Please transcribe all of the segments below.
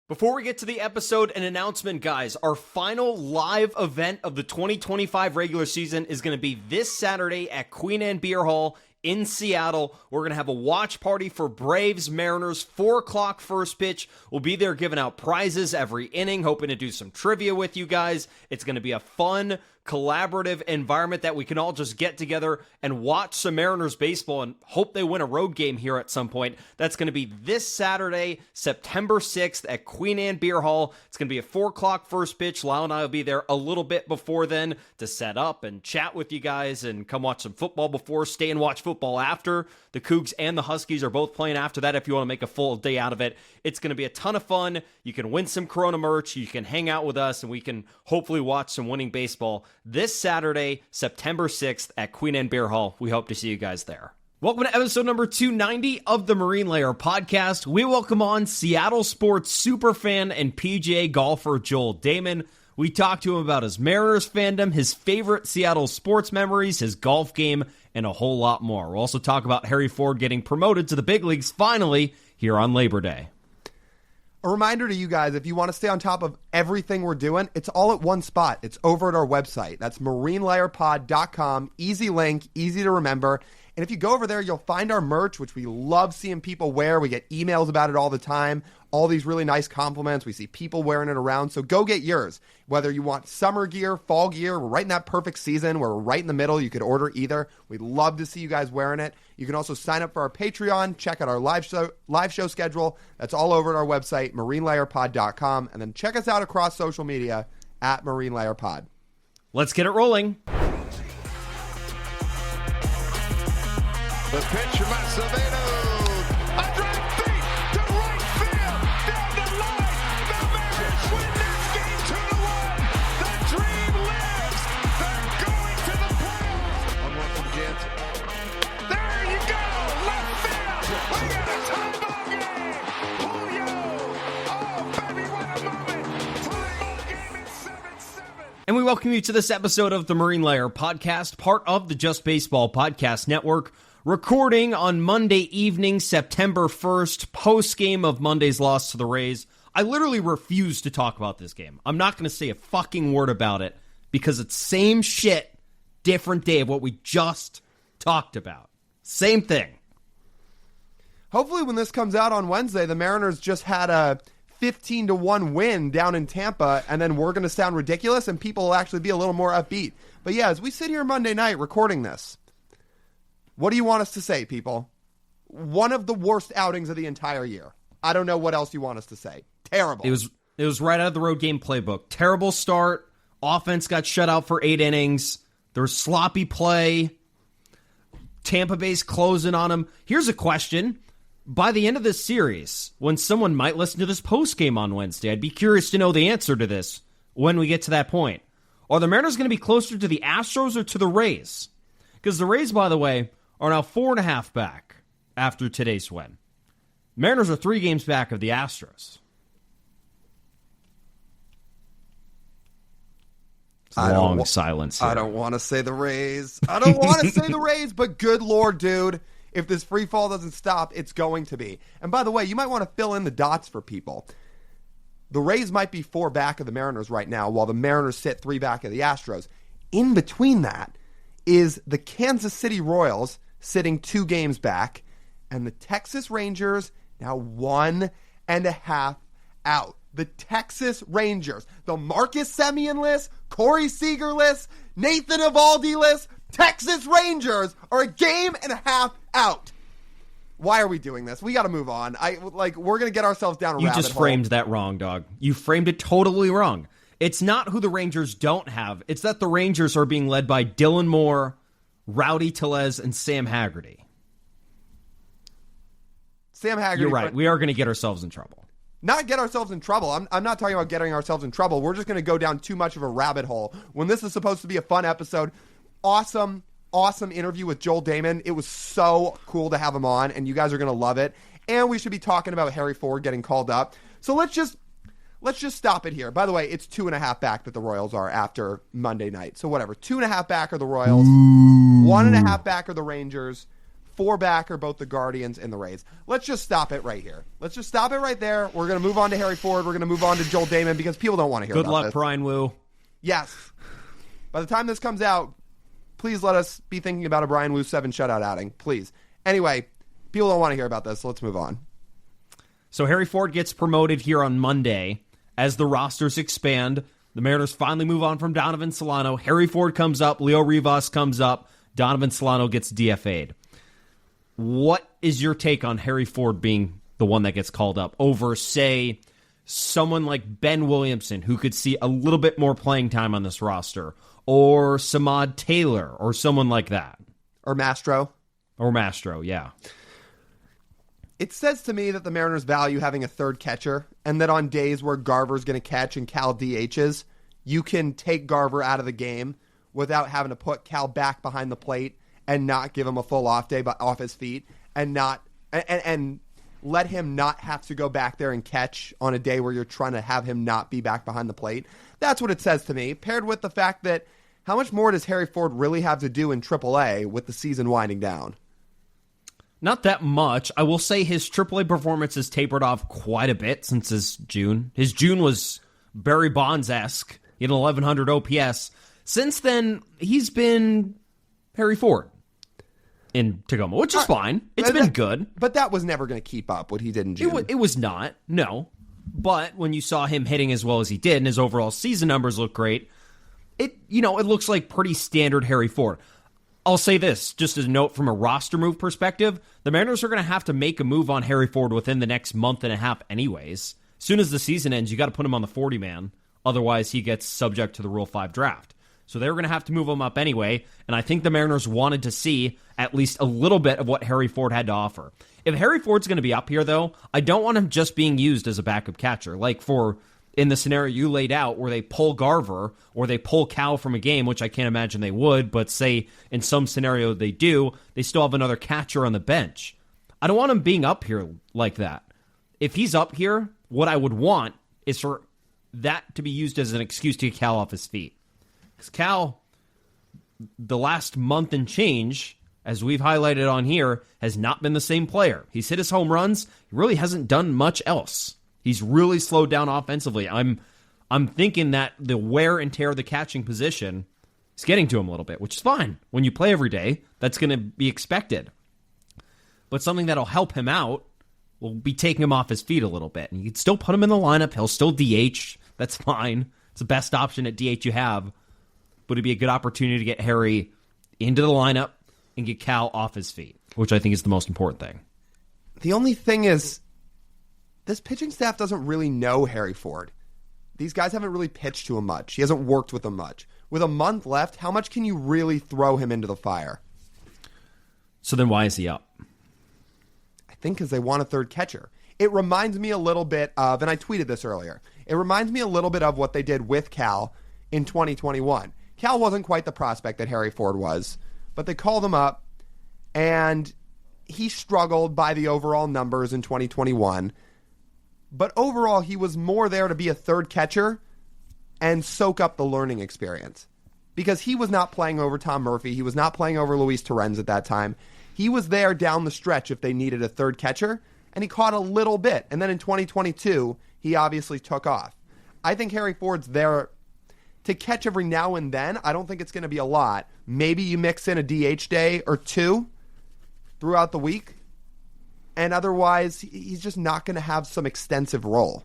Before we get to the episode, an announcement, guys. Our final live event of the 2025 regular season is going to be this Saturday at Queen Anne Beer Hall in Seattle. We're going to have a watch party for Braves Mariners, 4 o'clock first pitch. We'll be there giving out prizes every inning, hoping to do some trivia with you guys. It's going to be a fun, collaborative environment that we can all just get together and watch some Mariners baseball and hope they win a road game here at some point. That's going to be this Saturday, September 6th at Queen Anne Beer Hall. It's going to be a 4 o'clock first pitch. Lyle and I will be there a little bit before then to set up and chat with you guys and come watch some football before, stay and watch football after. The Cougs and the Huskies are both playing after that if you want to make a full day out of it. It's going to be a ton of fun. You can win some Corona merch. You can hang out with us, and we can hopefully watch some winning baseball this Saturday, September 6th at Queen Anne Beer Hall. We hope to see you guys there. Welcome to episode number 290 of the Marine Layer podcast. We welcome on Seattle sports superfan and PGA golfer Joel Dahmen. We talk to him about his Mariners fandom, his favorite Seattle sports memories, his golf game, and a whole lot more. We'll also talk about Harry Ford getting promoted to the big leagues finally here on Labor Day. A reminder to you guys, if you want to stay on top of everything we're doing, it's all at one spot. It's over at our website. That's marinelayerpod.com. Easy link, easy to remember. And if you go over there, you'll find our merch, which we love seeing people wear. We get emails about it all the time. All these really nice compliments. We see people wearing it around. So go get yours. Whether you want summer gear, fall gear, we're right in that perfect season where we're right in the middle. You could order either. We'd love to see you guys wearing it. You can also sign up for our Patreon. Check out our live show schedule. That's all over at our website, marinelayerpod.com. And then check us out across social media at marinelayerpod. Let's get it rolling. The pitch from Acevedo. A drive deep to right field. Down the line. The Mariners win this game 2-1. The dream lives. They're going to the playoffs. 1-1 from Jansen. There you go. Left field. We got a tie ball game. Julio. Oh, baby, what a moment. Tie ball game at 7-7. And we welcome you to this episode of the Marine Layer podcast, part of the Just Baseball Podcast Network. Recording on Monday evening, September 1st, post-game of Monday's loss to the Rays. I literally refuse to talk about this game. I'm not going to say a fucking word about it because it's same shit, different day of what we just talked about. Same thing. Hopefully when this comes out on Wednesday, the Mariners just had a 15-1 win down in Tampa, and then we're going to sound ridiculous and people will actually be a little more upbeat. But yeah, as we sit here Monday night recording this, what do you want us to say, people? One of the worst outings of the entire year. I don't know what else you want us to say. Terrible. It was right out of the road game playbook. Terrible start. Offense got shut out for 8 innings. There was sloppy play. Tampa Bay's closing on them. Here's a question. By the end of this series, when someone might listen to this postgame on Wednesday, I'd be curious to know the answer to this when we get to that point. Are the Mariners going to be closer to the Astros or to the Rays? Because the Rays, by the way, are now 4.5 back after today's win. Mariners are 3 games back of the Astros. It's a long silence here. I don't want to say the Rays. I don't want to say the Rays, but good Lord, dude. If this free fall doesn't stop, it's going to be. And by the way, you might want to fill in the dots for people. The Rays might be 4 back of the Mariners right now, while the Mariners sit 3 back of the Astros. In between that is the Kansas City Royals sitting 2 games back, and the Texas Rangers now 1.5 out. The Texas Rangers, the Marcus Semien list, Corey Seager list, Nathan Eovaldi list, Texas Rangers are a game and a half out. Why are we doing this? We got to move on. We're going to get ourselves down a rabbit hole. You just framed that wrong, dog. You framed it totally wrong. It's not who the Rangers don't have. It's that the Rangers are being led by Dylan Moore, Rowdy Tellez, and Sam Haggerty. Sam Haggerty. You're right. We are going to get ourselves in trouble. Not get ourselves in trouble. I'm not talking about getting ourselves in trouble. We're just going to go down too much of a rabbit hole. When this is supposed to be a fun episode, awesome interview with Joel Dahmen. It was so cool to have him on, and you guys are going to love it. And we should be talking about Harry Ford getting called up. So let's just stop it here. By the way, it's 2.5 back that the Royals are after Monday night. So whatever. 2.5 back are the Royals. 1.5 back are the Rangers. 4 back are both the Guardians and the Rays. Let's just stop it right here. Let's just stop it right there. We're going to move on to Harry Ford. We're going to move on to Joel Dahmen because people don't want to hear Good about luck, this. Brian Wu. Yes. By the time this comes out, please let us be thinking about a Brian Wu 7 shutout outing. Please. Anyway, people don't want to hear about this, so let's move on. So Harry Ford gets promoted here on Monday. As the rosters expand, the Mariners finally move on from Donovan Solano. Harry Ford comes up. Leo Rivas comes up. Donovan Solano gets DFA'd. What is your take on Harry Ford being the one that gets called up over, say, someone like Ben Williamson, who could see a little bit more playing time on this roster, or Samad Taylor, or someone like that? Or Mastro. Or Mastro, yeah. It says to me that the Mariners value having a third catcher, and that on days where Garver's going to catch and Cal DHs, you can take Garver out of the game without having to put Cal back behind the plate and not give him a full off day but off his feet, and let him not have to go back there and catch on a day where you're trying to have him not be back behind the plate. That's what it says to me, paired with the fact that how much more does Harry Ford really have to do in AAA with the season winding down? Not that much. I will say his AAA performance has tapered off quite a bit since his June. His June was Barry Bonds-esque. He had an 1,100 OPS. Since then, he's been Harry Ford in Tacoma, which is fine. It's been good. But that was never going to keep up what he did in June. It was not, no. But when you saw him hitting as well as he did and his overall season numbers look great, it looks like pretty standard Harry Ford. I'll say this, just as a note from a roster move perspective, the Mariners are going to have to make a move on Harry Ford within the next month and a half anyways. As soon as the season ends, you got to put him on the 40-man. Otherwise, he gets subject to the Rule 5 draft. So they're going to have to move him up anyway, and I think the Mariners wanted to see at least a little bit of what Harry Ford had to offer. If Harry Ford's going to be up here, though, I don't want him just being used as a backup catcher. Like in the scenario you laid out where they pull Garver or they pull Cal from a game, which I can't imagine they would, but say in some scenario they do, they still have another catcher on the bench. I don't want him being up here like that. If he's up here, what I would want is for that to be used as an excuse to get Cal off his feet. Because Cal, the last month and change, as we've highlighted on here, has not been the same player. He's hit his home runs. He really hasn't done much else. He's really slowed down offensively. I'm thinking that the wear and tear of the catching position is getting to him a little bit, which is fine. When you play every day, that's going to be expected. But something that'll help him out will be taking him off his feet a little bit. And you can still put him in the lineup. He'll still DH. That's fine. It's the best option at DH you have. But it'd be a good opportunity to get Harry into the lineup and get Cal off his feet, which I think is the most important thing. The only thing is, this pitching staff doesn't really know Harry Ford. These guys haven't really pitched to him much. He hasn't worked with them much. With a month left, how much can you really throw him into the fire? So then why is he up? I think because they want a third catcher. It reminds me a little bit of, and I tweeted this earlier, it reminds me a little bit of what they did with Cal in 2021. Cal wasn't quite the prospect that Harry Ford was, but they called him up, and he struggled by the overall numbers in 2021. But overall, he was more there to be a third catcher and soak up the learning experience. Because he was not playing over Tom Murphy. He was not playing over Luis Torrens at that time. He was there down the stretch if they needed a third catcher, and he caught a little bit. And then in 2022, he obviously took off. I think Harry Ford's there to catch every now and then. I don't think it's going to be a lot. Maybe you mix in a DH day or two throughout the week. And otherwise, he's just not going to have some extensive role.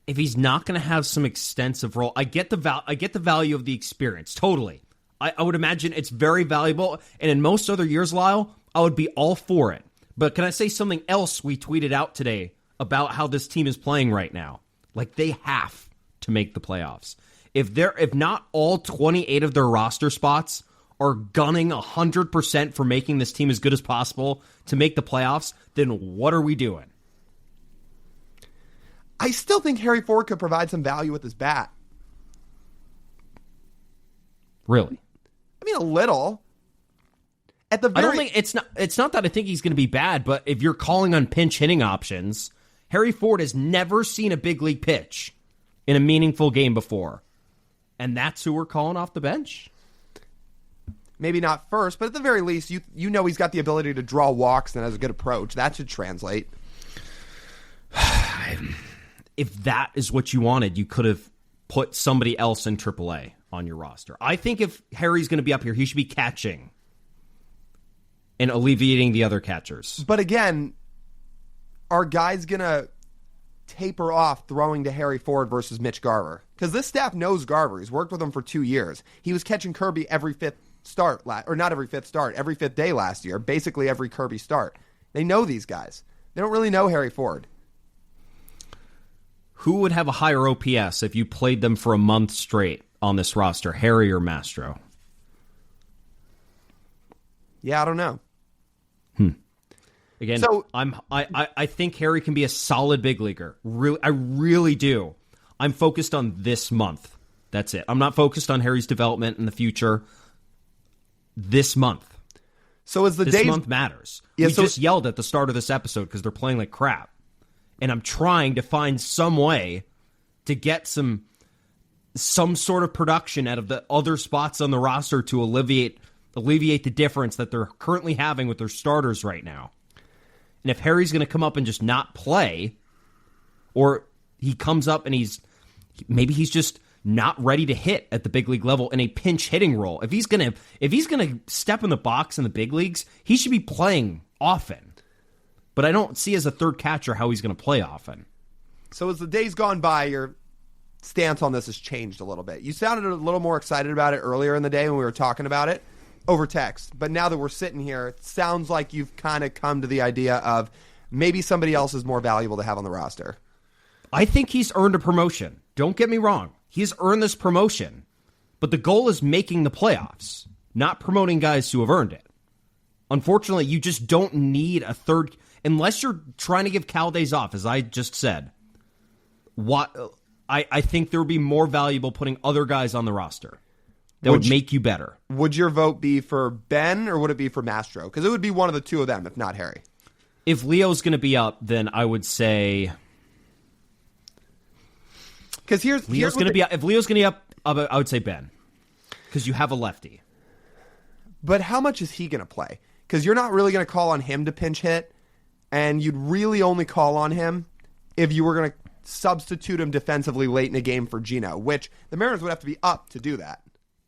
If he's not going to have some extensive role, I get the value of the experience, totally. I would imagine it's very valuable. And in most other years, Lyle, I would be all for it. But can I say something else we tweeted out today about how this team is playing right now? Like, they have to make the playoffs. If not all 28 of their roster spots are gunning 100% for making this team as good as possible to make the playoffs, then what are we doing? I still think Harry Ford could provide some value with his bat. Really? I mean, a little. At the very... I don't think it's not that I think he's going to be bad, but if you're calling on pinch hitting options, Harry Ford has never seen a big league pitch in a meaningful game before. And that's who we're calling off the bench? Maybe not first, but at the very least, you know he's got the ability to draw walks and has a good approach. That should translate. If that is what you wanted, you could have put somebody else in AAA on your roster. I think if Harry's going to be up here, he should be catching and alleviating the other catchers. But again, are guys going to taper off throwing to Harry Ford versus Mitch Garver? Because this staff knows Garver. He's worked with him for 2 years. He was catching Kirby every fifth start, or not every fifth start, every fifth day last year, basically every Kirby start. They know these guys. They don't really know Harry Ford. Who would have a higher OPS if you played them for a month straight on this roster, Harry or Mastro? Yeah, I don't know. Again, So- I think Harry can be a solid big leaguer. I really do. I'm focused on this month. That's it. I'm not focused on Harry's development in the future. This month. So as the This days month matters. Yeah, we so- just yelled at the start of this episode because they're playing like crap. And I'm trying to find some way to get some sort of production out of the other spots on the roster to alleviate the difference that they're currently having with their starters right now. And if Harry's going to come up and just not play, or he comes up and maybe he's just not ready to hit at the big league level in a pinch hitting role. If he's gonna step in the box in the big leagues, he should be playing often. But I don't see as a third catcher how he's going to play often. So as the days gone by, your stance on this has changed a little bit. You sounded a little more excited about it earlier in the day when we were talking about it over text. But now that we're sitting here, it sounds like you've kind of come to the idea of maybe somebody else is more valuable to have on the roster. I think he's earned a promotion. Don't get me wrong. He's earned this promotion. But the goal is making the playoffs, not promoting guys who have earned it. Unfortunately, you just don't need a third... Unless you're trying to give Cal days off, as I just said, I think there would be more valuable putting other guys on the roster that would make you better. Would your vote be for Ben or would it be for Mastro? Because it would be one of the two of them, if not Harry. If Leo's going to be up, then I would say... Because If Leo's going to be up, I would say Ben. Because you have a lefty. But how much is he going to play? Because you're not really going to call on him to pinch hit, and you'd really only call on him if you were going to substitute him defensively late in a game for Gino, which the Mariners would have to be up to do that.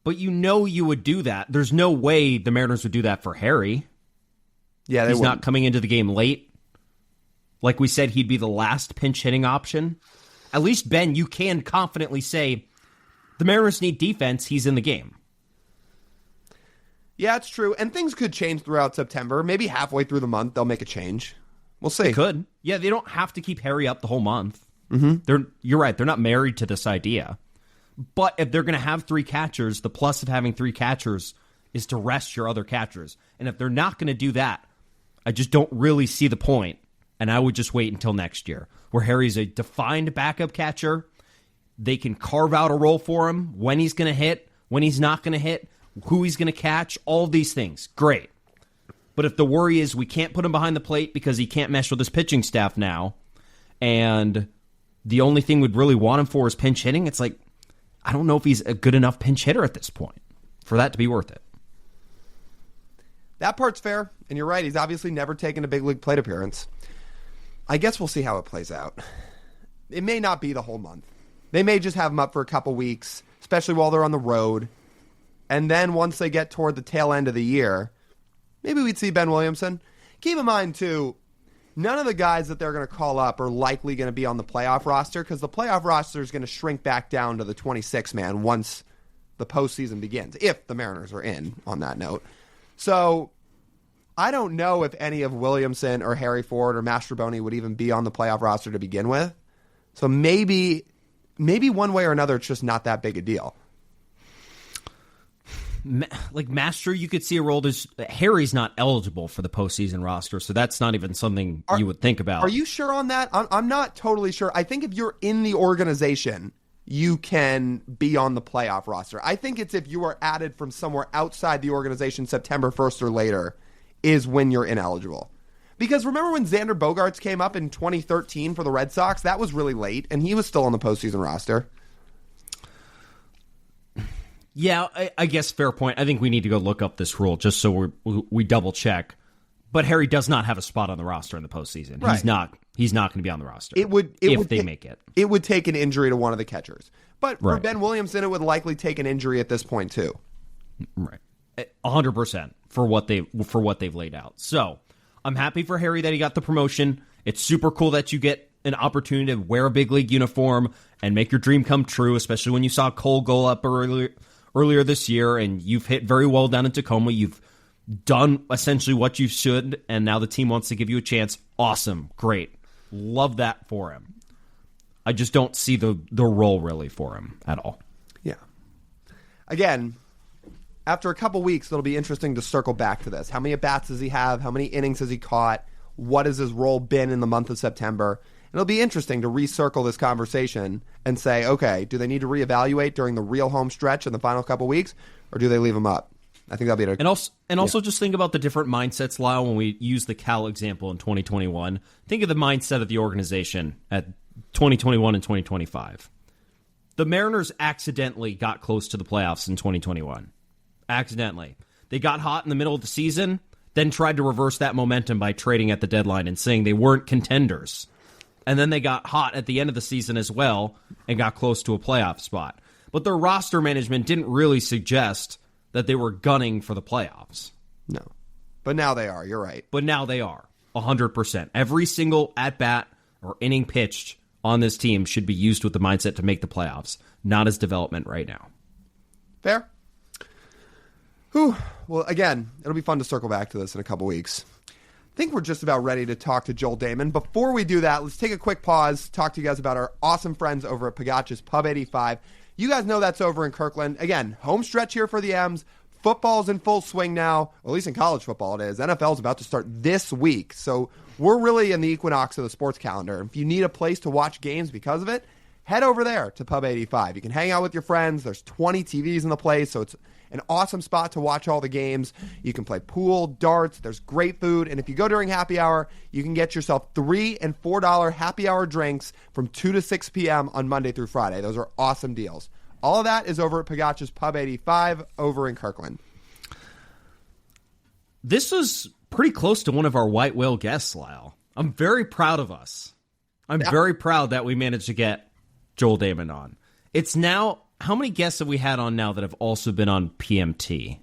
But you know you would do that. There's no way the Mariners would do that for Harry. Yeah, He's not coming into the game late. Like we said, he'd be the last pinch hitting option. At least, Ben, you can confidently say, the Mariners need defense, he's in the game. Yeah, it's true. And things could change throughout September. Maybe halfway through the month, they'll make a change. We'll see. They could. Yeah, they don't have to keep Harry up the whole month. Mm-hmm. You're right. They're not married to this idea. But if they're going to have three catchers, the plus of having three catchers is to rest your other catchers. And if they're not going to do that, I just don't really see the point. And I would just wait until next year, where Harry's a defined backup catcher. They can carve out a role for him, when he's going to hit, when he's not going to hit, who he's going to catch, all of these things. Great. But if the worry is we can't put him behind the plate because he can't mesh with his pitching staff now, and the only thing we'd really want him for is pinch hitting, it's like, I don't know if he's a good enough pinch hitter at this point for that to be worth it. That part's fair, and you're right. He's obviously never taken a big league plate appearance. I guess we'll see how it plays out. It may not be the whole month. They may just have him up for a couple weeks, especially while they're on the road. And then once they get toward the tail end of the year, maybe we'd see Ben Williamson. Keep in mind, too, none of the guys that they're going to call up are likely going to be on the playoff roster because the playoff roster is going to shrink back down to the 26-man once the postseason begins, if the Mariners are in, on that note. So I don't know if any of Williamson or Harry Ford or Mastroboni would even be on the playoff roster to begin with. So maybe one way or another, it's just not that big a deal. Like Mastro, you could see a role. Harry's not eligible for the postseason roster, so that's not even something you would think about. Are you sure on that? I'm not totally sure. I think if you're in the organization, you can be on the playoff roster. I think it's if you are added from somewhere outside the organization September 1st or later is when you're ineligible. Because remember when Xander Bogaerts came up in 2013 for the Red Sox? That was really late, and he was still on the postseason roster. Yeah, I guess fair point. I think we need to go look up this rule just so we double check. But Harry does not have a spot on the roster in the postseason. Right. He's not going to be on the roster. If they make it. It would take an injury to one of the catchers. But for Right. Ben Williamson, it would likely take an injury at this point too. Right. 100% for what they've laid out. So I'm happy for Harry that he got the promotion. It's super cool that you get an opportunity to wear a big league uniform and make your dream come true, especially when you saw Cole go up earlier this year, and you've hit very well down in Tacoma. You've done essentially what you should, and now the team wants to give you a chance. Awesome. Great. Love that for him. I just don't see the role really for him at all. Yeah. Again, after a couple weeks, it'll be interesting to circle back to this. How many at-bats does he have? How many innings has he caught? What has his role been in the month of September? It'll be interesting to recircle this conversation and say, okay, do they need to reevaluate during the real home stretch in the final couple weeks, or do they leave him up? I think that'll be also just think about the different mindsets, Lyle, when we use the Cal example in 2021. Think of the mindset of the organization at 2021 and 2025. The Mariners accidentally got close to the playoffs in 2021. Accidentally. They got hot in the middle of the season, then tried to reverse that momentum by trading at the deadline and saying they weren't contenders. And then they got hot at the end of the season as well and got close to a playoff spot. But their roster management didn't really suggest that they were gunning for the playoffs. No. But now they are. You're right. But now they are. 100%. Every single at-bat or inning pitched on this team should be used with the mindset to make the playoffs, not as development right now. Fair. Whew. Well, again, it'll be fun to circle back to this in a couple weeks. I think we're just about ready to talk to Joel Dahmen. Before we do that, let's take a quick pause, talk to you guys about our awesome friends over at Pagach's Pub 85. You guys know that's over in Kirkland. Again, home stretch here for the M's. Football's in full swing now, or at least in college football it is. NFL's about to start this week, so we're really in the equinox of the sports calendar. If you need a place to watch games because of it, head over there to Pub 85. You can hang out with your friends. There's 20 TVs in the place, so it's an awesome spot to watch all the games. You can play pool, darts. There's great food. And if you go during happy hour, you can get yourself $3 and $4 happy hour drinks from 2 to 6 p.m. on Monday through Friday. Those are awesome deals. All of that is over at Pagach's Pub 85 over in Kirkland. This was pretty close to one of our white whale guests, Lyle. I'm very proud of us. I'm very proud that we managed to get Joel Dahmen on. It's now... How many guests have we had on now that have also been on PMT?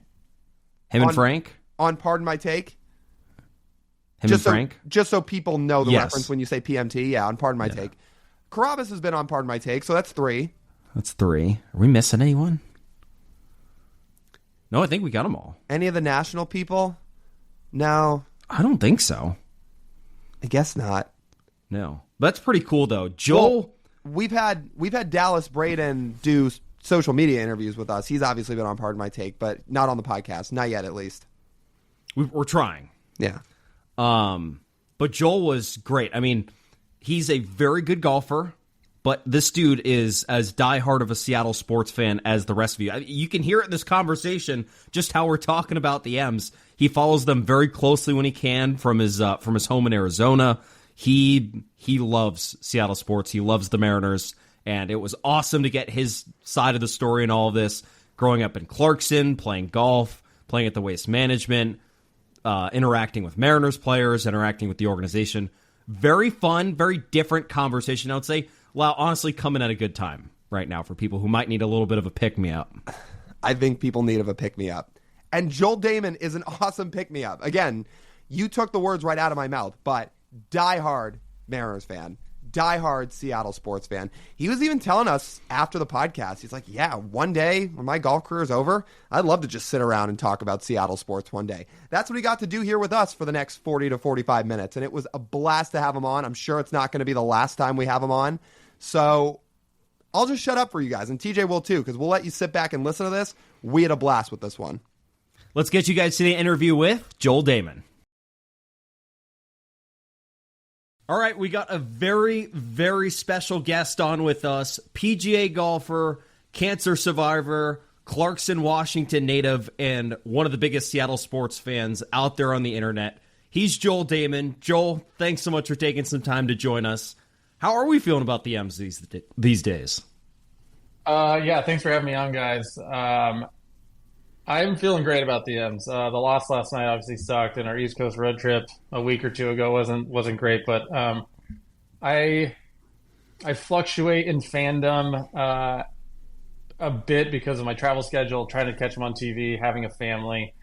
And Frank? On Pardon My Take? And Frank? Just so people know the reference when you say PMT. Yeah, on Pardon My Take. Carabas has been on Pardon My Take, so that's 3. That's 3. Are we missing anyone? No, I think we got them all. Any of the national people? No. I don't think so. I guess not. No. But that's pretty cool, though. Joel... Well, we've had Dallas Braden do social media interviews with us. He's obviously been on Pardon My Take, but not on the podcast. Not yet, at least. We're trying. Yeah. But Joel was great. I mean, he's a very good golfer, but this dude is as diehard of a Seattle sports fan as the rest of you. You can hear it in this conversation just how we're talking about the M's. He follows them very closely when he can from his home in Arizona. He loves Seattle sports. He loves the Mariners. And it was awesome to get his side of the story in all of this. Growing up in Clarkson, playing golf, playing at the Waste Management, interacting with Mariners players, interacting with the organization. Very fun, very different conversation, I would say. Well, honestly, coming at a good time right now for people who might need a little bit of a pick-me-up. I think people need a pick-me-up. And Joel Dahmen is an awesome pick-me-up. Again, you took the words right out of my mouth, but diehard Mariners fan, diehard Seattle sports fan. He was even telling us after the podcast, he's like, yeah, one day when my golf career is over, I'd love to just sit around and talk about Seattle sports one day. That's what he got to do here with us for the next 40 to 45 minutes. And it was a blast to have him on. I'm sure it's not going to be the last time we have him on. So I'll just shut up for you guys. And TJ will too, because we'll let you sit back and listen to this. We had a blast with this one. Let's get you guys to the interview with Joel Dahmen. All right, we got a very, very special guest on with us. PGA golfer, cancer survivor, Clarkson, Washington native, and one of the biggest Seattle sports fans out there on the internet. He's Joel Dahmen. Joel, thanks so much for taking some time to join us. How are we feeling about the M's these days? Yeah, thanks for having me on, guys. I'm feeling great about the M's. The loss last night obviously sucked, and our East Coast road trip a week or two ago wasn't great. But I I fluctuate in fandom a bit because of my travel schedule, trying to catch them on TV, having a family.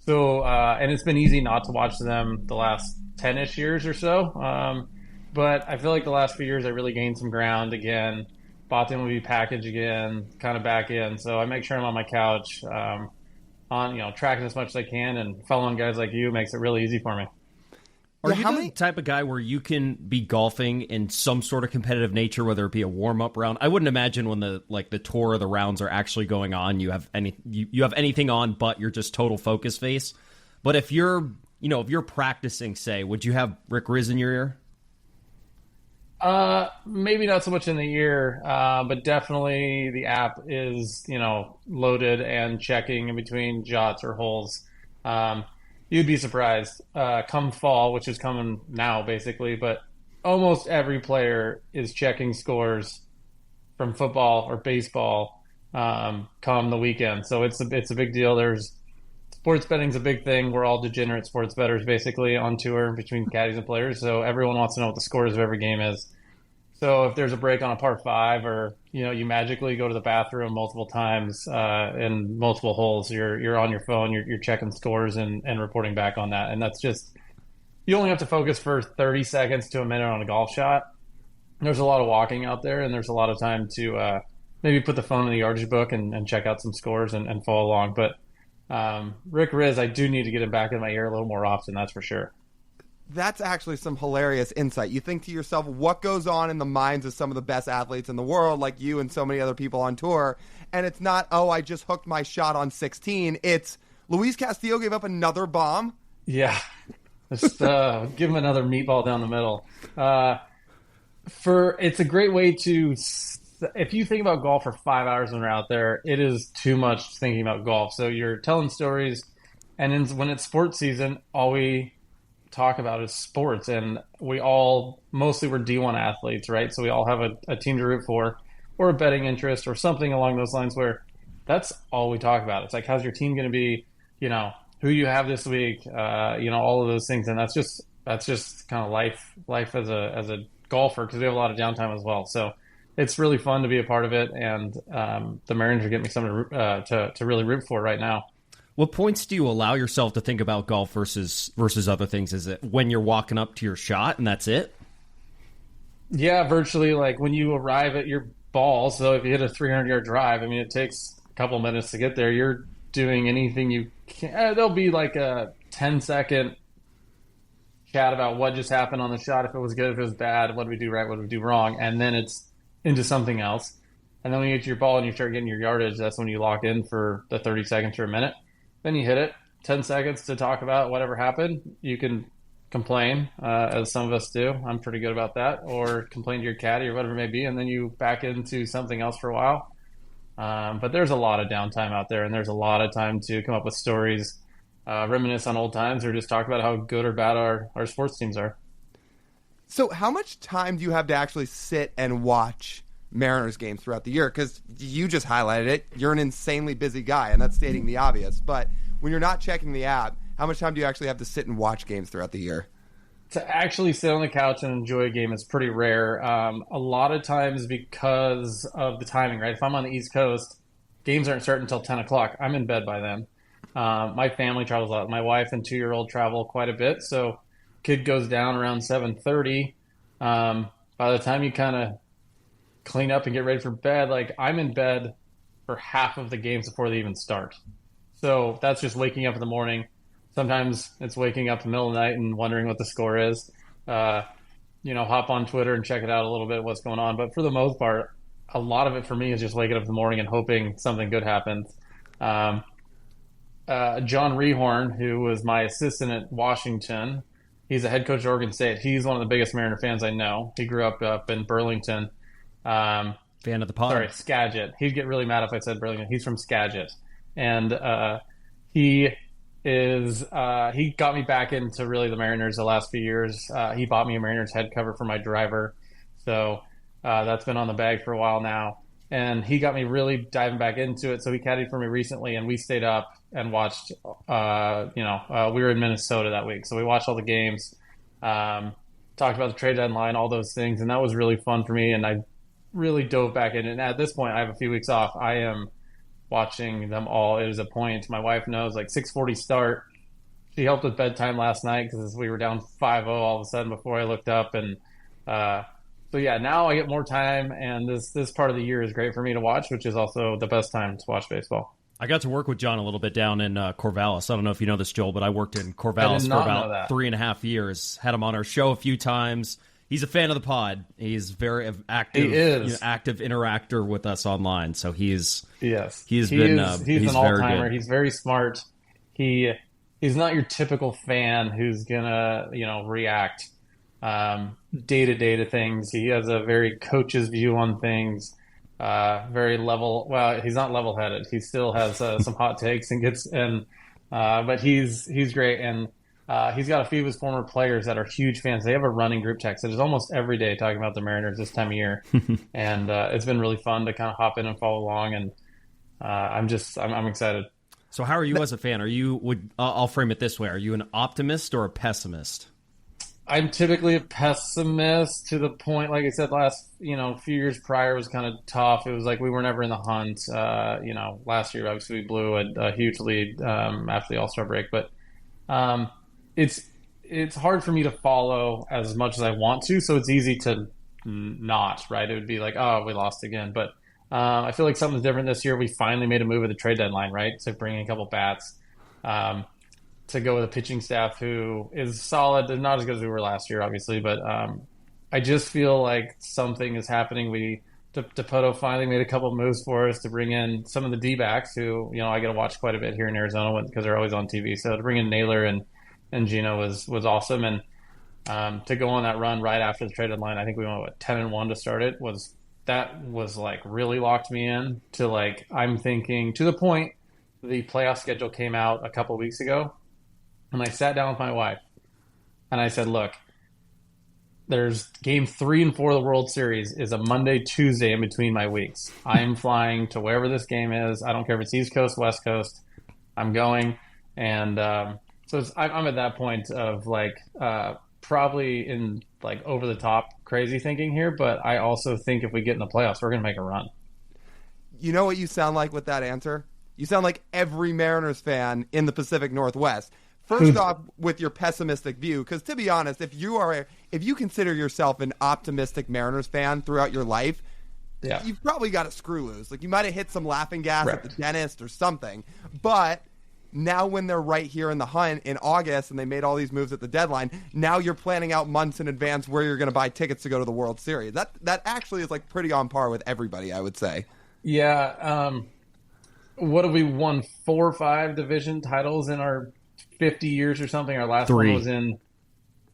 So and it's been easy not to watch them the last 10-ish years or so. But I feel like the last few years I really gained some ground again. Bought the MLB package again, kind of back in. So I make sure I'm on my couch, tracking as much as I can, and following guys like you makes it really easy for me. Are you the type of guy where you can be golfing in some sort of competitive nature, whether it be a warm up round? I wouldn't imagine when the tour or the rounds are actually going on, you have anything on, but you're just total focus face. But if you're practicing, say, would you have Rick Riz in your ear? Maybe not so much in the ear, but definitely the app is, loaded and checking in between shots or holes. You'd be surprised. Come fall, which is coming now, basically, but almost every player is checking scores from football or baseball come the weekend. So it's a big deal. Sports betting's a big thing. We're all degenerate sports bettors, basically, on tour between caddies and players. So everyone wants to know what the scores of every game is. So if there's a break on a par five, or you magically go to the bathroom multiple times in multiple holes, you're on your phone, you're checking scores and reporting back on that. And that's just, you only have to focus for 30 seconds to a minute on a golf shot. There's a lot of walking out there, and there's a lot of time to maybe put the phone in the yardage book and check out some scores and follow along. But Rick Riz, I do need to get him back in my ear a little more often, that's for sure. That's actually some hilarious insight. You think to yourself, what goes on in the minds of some of the best athletes in the world, like you and so many other people on tour, and it's not, oh, I just hooked my shot on 16. It's Luis Castillo gave up another bomb. Yeah. Just give him another meatball down the middle. It's a great way to, if you think about golf for 5 hours when you're out there, it is too much thinking about golf. So you're telling stories, and when it's sports season, all we talk about is sports, and we're D1 athletes, right? So we all have a team to root for, or a betting interest, or something along those lines, where that's all we talk about. It's like, how's your team going to be, who you have this week, all of those things. And that's just kind of life as a golfer, because we have a lot of downtime as well. So it's really fun to be a part of it, and the Mariners are getting me something to really root for right now. What points do you allow yourself to think about golf versus other things? Is it when you're walking up to your shot and that's it? Yeah, virtually, like when you arrive at your ball. So if you hit a 300-yard drive, I mean, it takes a couple minutes to get there. You're doing anything you can. There'll be like a 10-second chat about what just happened on the shot, if it was good, if it was bad, what did we do right, what did we do wrong, and then it's into something else. And then when you get to your ball and you start getting your yardage, that's when you lock in for the 30 seconds or a minute. Then you hit it, 10 seconds to talk about whatever happened. You can complain, as some of us do. I'm pretty good about that. Or complain to your caddy or whatever it may be, and then you back into something else for a while. But there's a lot of downtime out there, and there's a lot of time to come up with stories, reminisce on old times, or just talk about how good or bad our sports teams are. So how much time do you have to actually sit and watch Mariners games throughout the year? Because you just highlighted it. You're an insanely busy guy, and that's stating the obvious. But when you're not checking the app, how much time do you actually have to sit and watch games throughout the year? To actually sit on the couch and enjoy a game is pretty rare. A lot of times because of the timing, right? If I'm on the East Coast, games aren't starting until 10 o'clock. I'm in bed by then. My family travels a lot. My wife and 2-year-old travel quite a bit, so kid goes down around 7:30. By the time you kind of clean up and get ready for bed, like, I'm in bed for half of the games before they even start. So that's just waking up in the morning. Sometimes it's waking up in the middle of the night and wondering what the score is. Hop on Twitter and check it out a little bit, what's going on. But for the most part, a lot of it for me is just waking up in the morning and hoping something good happens. John Rehorn, who was my assistant at Washington, he's a head coach at Oregon State. He's one of the biggest Mariner fans I know. He grew up in Burlington. Fan of the pod. Sorry, Skagit. He'd get really mad if I said Burlington. He's from Skagit. And he got me back into really the Mariners the last few years. He bought me a Mariners head cover for my driver. So that's been on the bag for a while now. and he got me really diving back into it. So he caddied for me recently, and we stayed up and watched. We were in Minnesota that week, so we watched all the games, talked about the trade deadline, all those things, and that was really fun for me. And I really dove back in. And at this point, I have a few weeks off. I am watching them all. It is a point. My wife knows, like 6:40 start. She helped with bedtime last night because we were down 5-0 all of a sudden before I looked up. And so yeah, now I get more time, and this part of the year is great for me to watch, which is also the best time to watch baseball. I got to work with John a little bit down in Corvallis. I don't know if you know this, Joel, but I worked in Corvallis for about 3.5 years. Had him on our show a few times. He's a fan of the pod. He's very active. He is active interactor with us online. So he's an all-timer. Good. He's very smart. He's not your typical fan who's gonna react day-to-day to things. He has a very coach's view on things. Very level. Well, he's not level-headed. He still has some hot takes but he's great. And he's got a few of his former players that are huge fans. They have a running group text that is almost every day talking about the Mariners this time of year, and it's been really fun to kind of hop in and follow along. And I'm excited. So, how are you as a fan? I'll frame it this way: are you an optimist or a pessimist? I'm typically a pessimist to the point, like I said, last few years prior was kind of tough. It was like we were never in the hunt. Last year obviously we blew a huge lead after the All-Star break, but it's hard for me to follow as much as I want to. So it's easy to not, right? It would be like, oh, we lost again, but I feel like something's different this year. We finally made a move at the trade deadline, right? To bring in a couple bats. To go with a pitching staff who is solid. They're not as good as we were last year, obviously, but I just feel like something is happening. Dipoto finally made a couple of moves for us to bring in some of the D-backs who, I get to watch quite a bit here in Arizona because they're always on TV. So to bring in Naylor and Gino was awesome. And to go on that run right after the trade deadline, I think we went 10-1 to start it. Was like really locked me in to like, I'm thinking to the point the playoff schedule came out a couple weeks ago. And I sat down with my wife and I said, look, there's game 3 and 4 of the World Series is a Monday, Tuesday in between my weeks. I am flying to wherever this game is. I don't care if it's East Coast, West Coast. I'm going. And so I'm at that point of like probably in like over the top crazy thinking here. But I also think if we get in the playoffs, we're going to make a run. You know what you sound like with that answer? You sound like every Mariners fan in the Pacific Northwest. First off, with your pessimistic view, because to be honest, if you consider yourself an optimistic Mariners fan throughout your life, you've probably got a screw loose. Like you might have hit some laughing gas at the dentist or something. But now when they're right here in the hunt in August and they made all these moves at the deadline, now you're planning out months in advance where you're going to buy tickets to go to the World Series. That actually is like pretty on par with everybody, I would say. Yeah. What have we won? 4 or 5 division titles in our 50 years or something. Our last 3. one was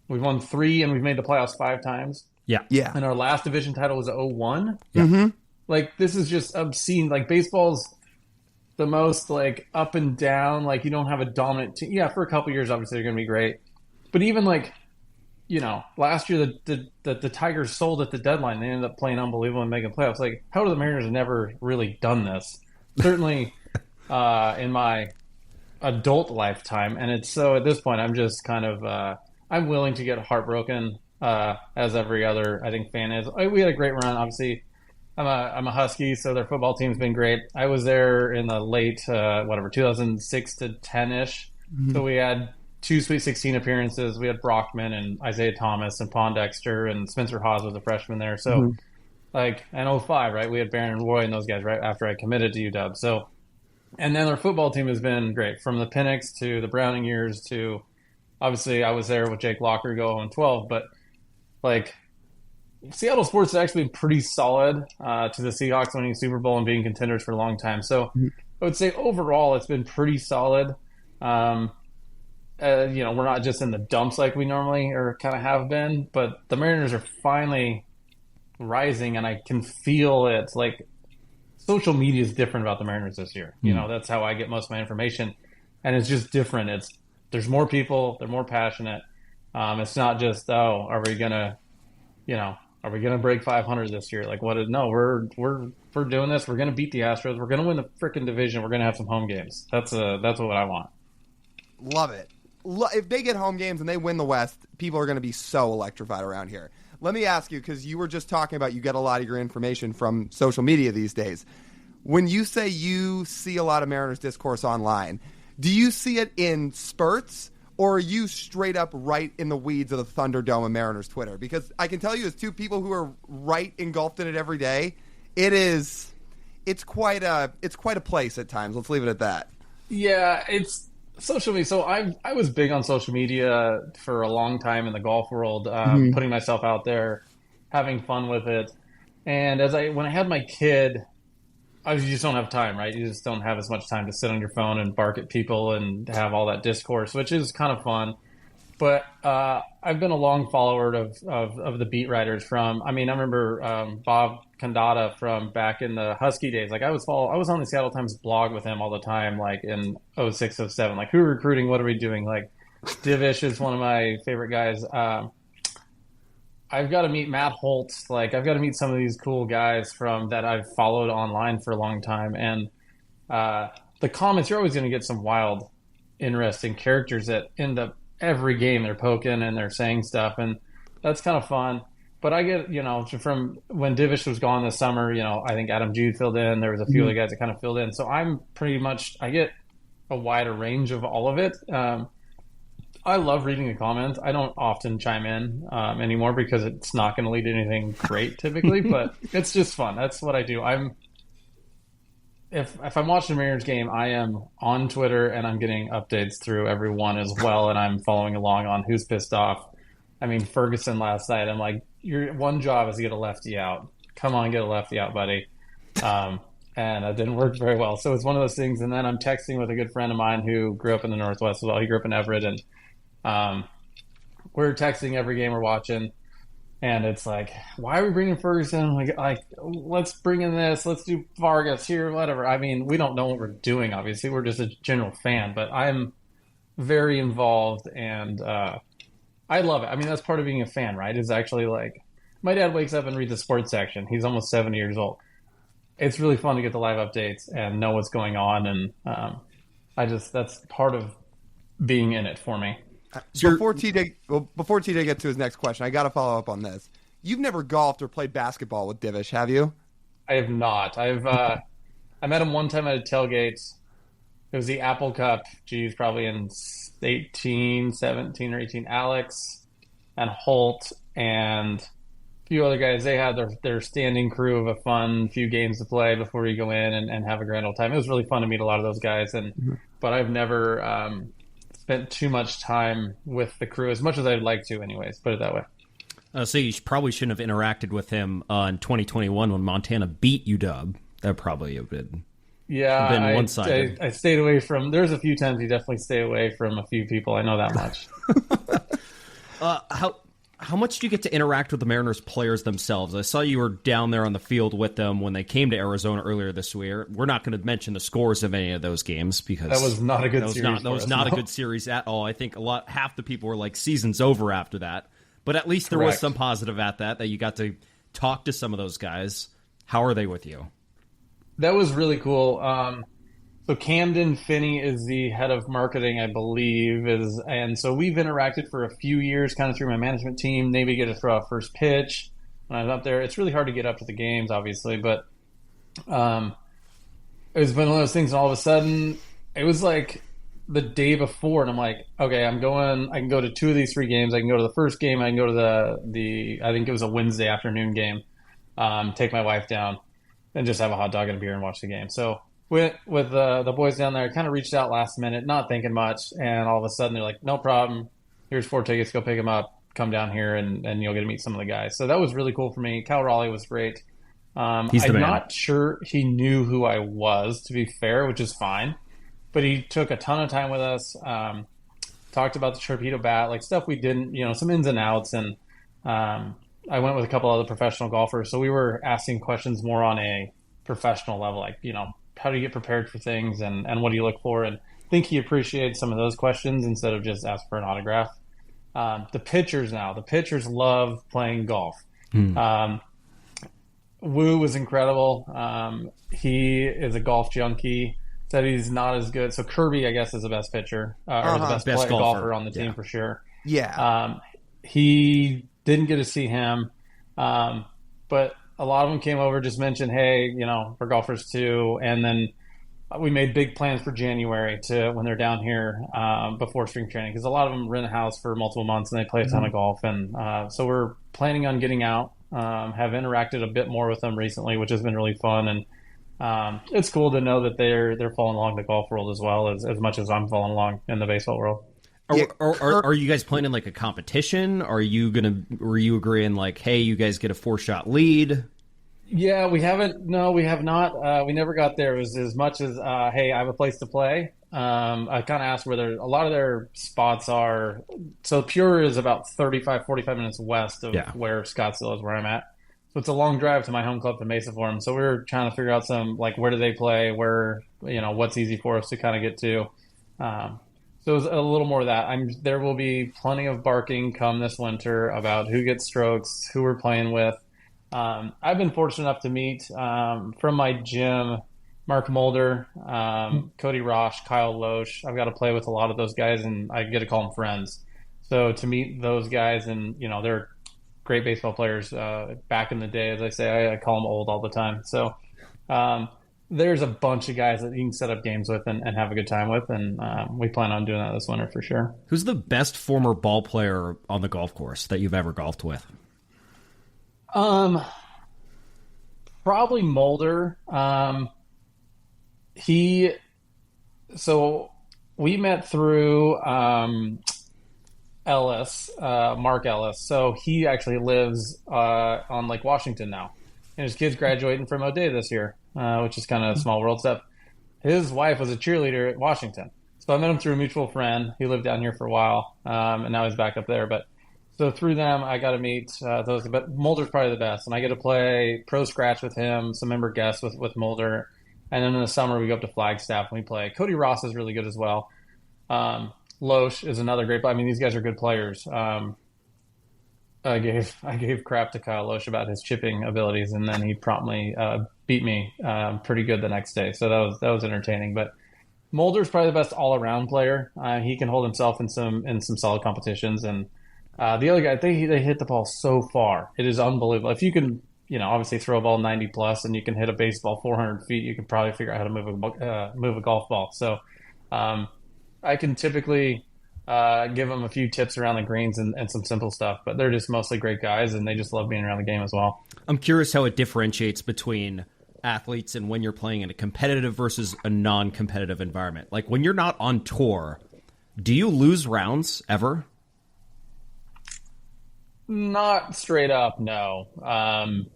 we've won 3 and we've made the playoffs 5 times. Yeah. And our last division title was 2001. Yeah. Mm-hmm. Like this is just obscene. Like baseball's the most like up and down. Like you don't have a dominant team. Yeah, for a couple years, obviously they're going to be great. But even like, last year the Tigers sold at the deadline. They ended up playing unbelievable and making playoffs. Like how do the Mariners have never really done this? Certainly in my adult lifetime. And it's so at this point I'm just kind of I'm willing to get heartbroken as every other I think fan is. We had a great run. Obviously I'm a Husky, so their football team's been great. I was there in the late 2006 to 10ish. Mm-hmm. So we had 2 Sweet 16 appearances. We had Brockman and Isaiah Thomas and Pondexter and Spencer Hawes was a freshman there. So like and 05, right? We had Barron and Roy and those guys right after I committed to UW. So and then our football team has been great, from the Penix to the Browning years to, obviously, I was there with Jake Locker go 0-12, but like Seattle sports has actually been pretty solid to the Seahawks winning Super Bowl and being contenders for a long time. So I would say overall it's been pretty solid. We're not just in the dumps like we normally or kind of have been, but the Mariners are finally rising, and I can feel it. Like social media is different about the Mariners this year. That's how I get most of my information, and it's just different. There's more people, they're more passionate. It's not just, are we gonna, are we going to break 500 this year? Like, what? No, we're doing this. We're going to beat the Astros. We're going to win the freaking division. We're going to have some home games. That's what I want. Love it. If they get home games and they win the West, people are going to be so electrified around here. Let me ask you, because you were just talking about you get a lot of your information from social media these days. When you say you see a lot of Mariners discourse online, do you see it in spurts, or are you straight up right in the weeds of the Thunderdome and Mariners Twitter? Because I can tell you, as two people who are right engulfed in it every day, it's quite a place at times. Let's leave it at that. Yeah, it's social media. So I was big on social media for a long time in the golf world, putting myself out there, having fun with it. And when I had my kid, you just don't have time, right? You just don't have as much time to sit on your phone and bark at people and have all that discourse, which is kind of fun. But I've been a long follower of the beat writers I remember Bob Condata from back in the Husky days. Like I was on the Seattle Times blog with him all the time, like in 06, 07. Like, who are recruiting? What are we doing? Like, Divish is one of my favorite guys. I've got to meet Matt Holtz. Like, I've got to meet some of these cool guys that I've followed online for a long time. And the comments, you're always going to get some wild, interesting characters that end up every game they're poking and they're saying stuff, and that's kind of fun. But I get, from when Divish was gone this summer, I think Adam Jude filled in. There was a few other guys that kind of filled in. So I get a wider range of all of it. I love reading the comments. I don't often chime in anymore because it's not going to lead to anything great typically, but it's just fun. That's what I do. If I'm watching a Mariners game, I am on Twitter and I'm getting updates through everyone as well, and I'm following along on who's pissed off. I mean, Ferguson last night, I'm like, your one job is to get a lefty out. Come on, get a lefty out, buddy. And it didn't work very well. So it's one of those things. And then I'm texting with a good friend of mine who grew up in the Northwest as well. He grew up in Everett, and we're texting every game we're watching. And it's like, why are we bringing Ferguson? Like, let's bring in this. Let's do Vargas here, whatever. I mean, we don't know what we're doing, obviously. We're just a general fan. But I'm very involved, and I love it. I mean, that's part of being a fan, right? Is actually like, my dad wakes up and reads the sports section. He's almost 70 years old. It's really fun to get the live updates and know what's going on. And that's part of being in it for me. Before TJ gets to his next question, I got to follow up on this. You've never golfed or played basketball with Divish, have you? I have not. I met him one time at a tailgate. It was the Apple Cup. Geez, probably in 17 or 18. Alex and Holt and a few other guys. They had their standing crew of a fun few games to play before you go in and have a grand old time. It was really fun to meet a lot of those guys. But I've never spent too much time with the crew, as much as I'd like to anyways, put it that way. So you probably shouldn't have interacted with him in 2021 when Montana beat UW. That probably have been one-sided. I stayed away from, there's a few times you definitely stay away from a few people. I know that much. How much do you get to interact with the Mariners players themselves? I saw you were down there on the field with them when they came to Arizona earlier this year. We're not going to mention the scores of any of those games because that was not a good series. That was not a good series at all. I think half the people were like, season's over after that. But at least there was some positive at that you got to talk to some of those guys. How are they with you? That was really cool. So Camden Finney is the head of marketing, I believe, and so we've interacted for a few years, kind of through my management team. Maybe get to throw a first pitch when I was up there. It's really hard to get up to the games, obviously, but it's been one of those things. And all of a sudden, it was like the day before, and I'm like, okay, I can go to two of these three games. I can go to the first game. I can go to the I think it was a Wednesday afternoon game. Take my wife down and just have a hot dog and a beer and watch the game. So with the boys down there, I kind of reached out last minute, not thinking much, and all of a sudden they're like, no problem. Here's 4 tickets. Go pick them up. Come down here, and you'll get to meet some of the guys. So that was really cool for me. Cal Raleigh was great. I'm not sure he knew who I was, to be fair, which is fine. But he took a ton of time with us, talked about the torpedo bat, like stuff we didn't, some ins and outs. And I went with a couple other professional golfers. So we were asking questions more on a professional level, like, how do you get prepared for things and what do you look for? And I think he appreciated some of those questions instead of just ask for an autograph. The pitchers love playing golf. Wu was incredible. He is a golf junkie. Said he's not as good. So Kirby, I guess, is the best pitcher or the best golfer on the team for sure. Yeah. He didn't get to see him, but a lot of them came over, just mentioned, hey, we're golfers too. And then we made big plans for January to when they're down here before spring training, because a lot of them rent a house for multiple months and they play a ton of golf. And so we're planning on getting out, have interacted a bit more with them recently, which has been really fun. And it's cool to know that they're following along the golf world as well as much as I'm following along in the baseball world. Are you guys playing in like a competition? Were you agreeing like, hey, you guys get a 4-shot lead? Yeah, we haven't. No, we have not. We never got there. It was as much as, hey, I have a place to play. I kind of asked where a lot of their spots are. So Pure is about 35, 45 minutes west of where Scottsdale is, where I'm at. So it's a long drive to my home club to Mesa for them. So we were trying to figure out some, like, where do they play, where, what's easy for us to kind of get to. So it was a little more of that. There will be plenty of barking come this winter about who gets strokes, who we're playing with. I've been fortunate enough to meet from my gym, Mark Mulder, Cody Rosh, Kyle Loesch. I've got to play with a lot of those guys, and I get to call them friends. So to meet those guys, and they're great baseball players. Back in the day, as I say, I call them old all the time. So there's a bunch of guys that you can set up games with and have a good time with, and we plan on doing that this winter for sure. Who's the best former ball player on the golf course that you've ever golfed with? Probably Mulder. So we met through Ellis, Mark Ellis. So he actually lives on Lake Washington now, and his kid's graduating from O'Day this year, which is kind of small world stuff. His wife was a cheerleader at Washington, so I met him through a mutual friend. He lived down here for a while, and now he's back up there, but. So through them, I got to meet those. But Mulder's probably the best, and I get to play pro scratch with him, some member guests with Mulder, and then in the summer we go up to Flagstaff and we play. Cody Ross is really good as well. Loesch is another great. I mean, these guys are good players. I gave crap to Kyle Loesch about his chipping abilities, and then he promptly beat me pretty good the next day. So that was entertaining. But Mulder's probably the best all around player. He can hold himself in some solid competitions and. The other guy, they hit the ball so far. It is unbelievable. If you can, obviously throw a ball 90 plus and you can hit a baseball 400 feet, you can probably figure out how to move a golf ball. So I can typically give them a few tips around the greens and some simple stuff, but they're just mostly great guys and they just love being around the game as well. I'm curious how it differentiates between athletes and when you're playing in a competitive versus a non-competitive environment. Like when you're not on tour, do you lose rounds ever? Not straight up, no. Obviously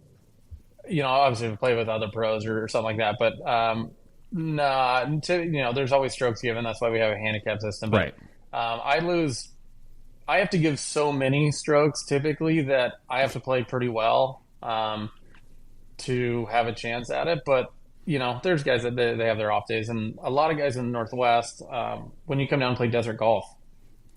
we play with other pros or something like that, but there's always strokes given. That's why we have a handicap system. But, right. I have to give so many strokes typically that I have to play pretty well to have a chance at it. But, there's guys that they have their off days. And a lot of guys in the Northwest, when you come down and play desert golf,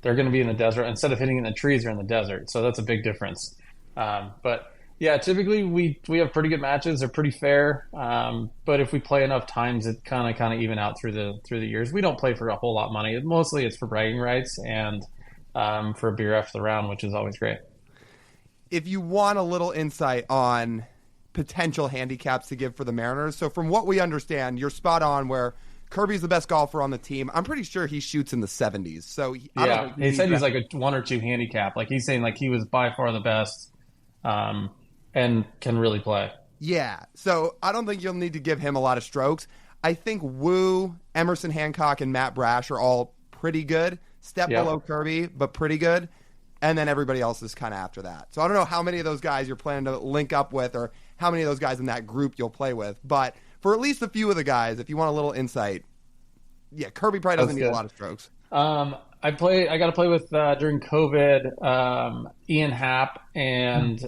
they're going to be in the desert. Instead of hitting in the trees, they're in the desert. So that's a big difference. But yeah, typically we have pretty good matches. They're pretty fair. But if we play enough times, it kind of even out through the years. We don't play for a whole lot of money. Mostly it's for bragging rights and for a beer after the round, which is always great. If you want a little insight on potential handicaps to give for the Mariners. So from what we understand, you're spot on where Kirby's the best golfer on the team. I'm pretty sure he shoots in the 70s. So he said he's like a 1 or 2 handicap. Like he's saying like he was by far the best and can really play. Yeah. So I don't think you'll need to give him a lot of strokes. I think Wu, Emerson Hancock, and Matt Brash are all pretty good. Step below Kirby, but pretty good. And then everybody else is kind of after that. So I don't know how many of those guys you're planning to link up with or how many of those guys in that group you'll play with. But for at least a few of the guys, if you want a little insight, Kirby probably doesn't need a lot of strokes. I got to play with, during COVID, Ian Happ and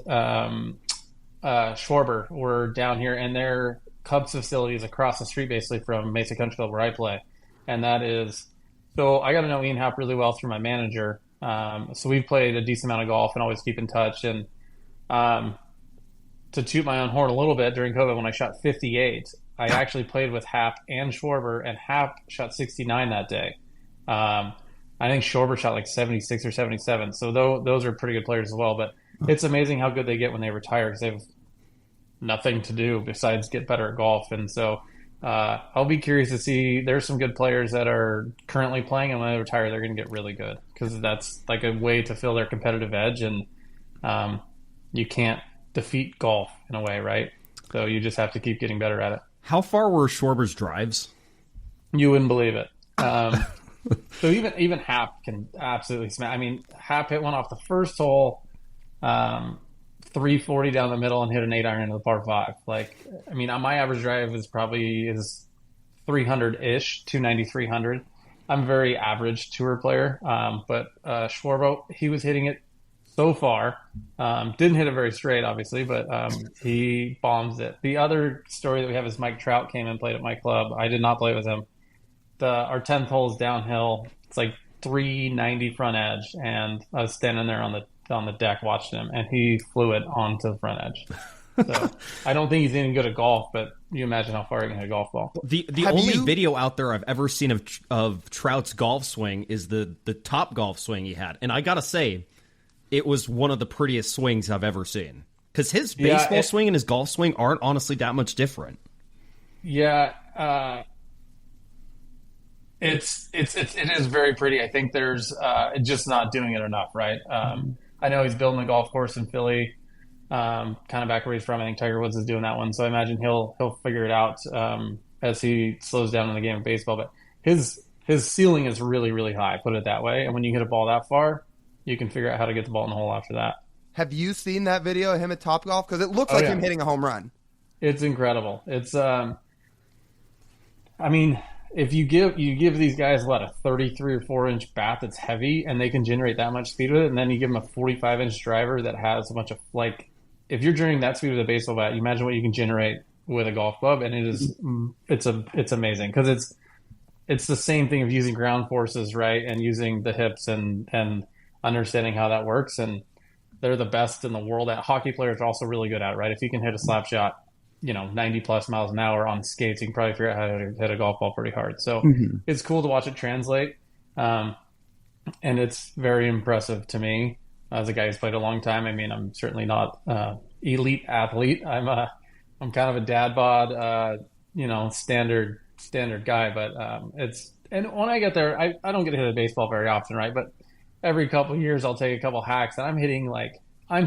Schwarber were down here, and their Cubs facility is across the street basically from Mesa Country Club where I play. And that is, so I got to know Ian Happ really well through my manager. So we've played a decent amount of golf and always keep in touch. And to toot my own horn a little bit, during COVID when I shot 58, I actually played with Hap and Schwarber, and Hap shot 69 that day. I think Schwarber shot like 76 or 77. So those are pretty good players as well. But it's amazing how good they get when they retire, because they have nothing to do besides get better at golf. And so I'll be curious to see. There's some good players that are currently playing, and when they retire, they're going to get really good, because that's like a way to fill their competitive edge. And you can't defeat golf in a way, right? So you just have to keep getting better at it. How far were Schwarber's drives? You wouldn't believe it. So even Hap can absolutely smash. I mean, Hap hit one off the first hole, 340 down the middle, and hit an 8-iron into the par 5. Like, I mean, my average drive is 300-ish, 290, 300. I'm a very average tour player, but Schwarber, he was hitting it so far. Didn't hit it very straight, obviously, but he bombs it. The other story that we have is Mike Trout came and played at my club. I did not play with him. Our 10th hole is downhill. It's like 390 front edge, and I was standing there on the deck watching him, and he flew it onto the front edge. So I don't think he's even good at golf, but you imagine how far he can hit a golf ball. The only video out there I've ever seen of Trout's golf swing is the top golf swing he had, and I gotta say, it was one of the prettiest swings I've ever seen. Because his baseball swing and his golf swing aren't honestly that much different. Yeah, it is very pretty. I think there's just not doing it enough, right? I know he's building a golf course in Philly, kind of back where he's from. I think Tiger Woods is doing that one, so I imagine he'll figure it out as he slows down in the game of baseball. But his ceiling is really, really high, put it that way. And when you hit a ball that far, you can figure out how to get the ball in the hole after that. Have you seen that video of him at Topgolf? Because it looks like him hitting a home run. It's incredible. It's I mean, if you give these guys a 33 or 4-inch bat that's heavy, and they can generate that much speed with it, and then you give them a 45-inch driver that has a bunch of, like, if you're generating that speed with a baseball bat, you imagine what you can generate with a golf club, and it's amazing, because it's the same thing of using ground forces, right, and using the hips and understanding how that works. And they're the best in the world at. Hockey players are also really good at it, right? If you can hit a slap shot, 90 plus miles an hour on skates, you can probably figure out how to hit a golf ball pretty hard. So it's cool to watch it translate. And it's very impressive to me as a guy who's played a long time. I mean, I'm certainly not elite athlete. I'm kind of a dad bod, standard guy, but and when I get there, I don't get to hit a baseball very often, right? But every couple of years I'll take a couple hacks, and I'm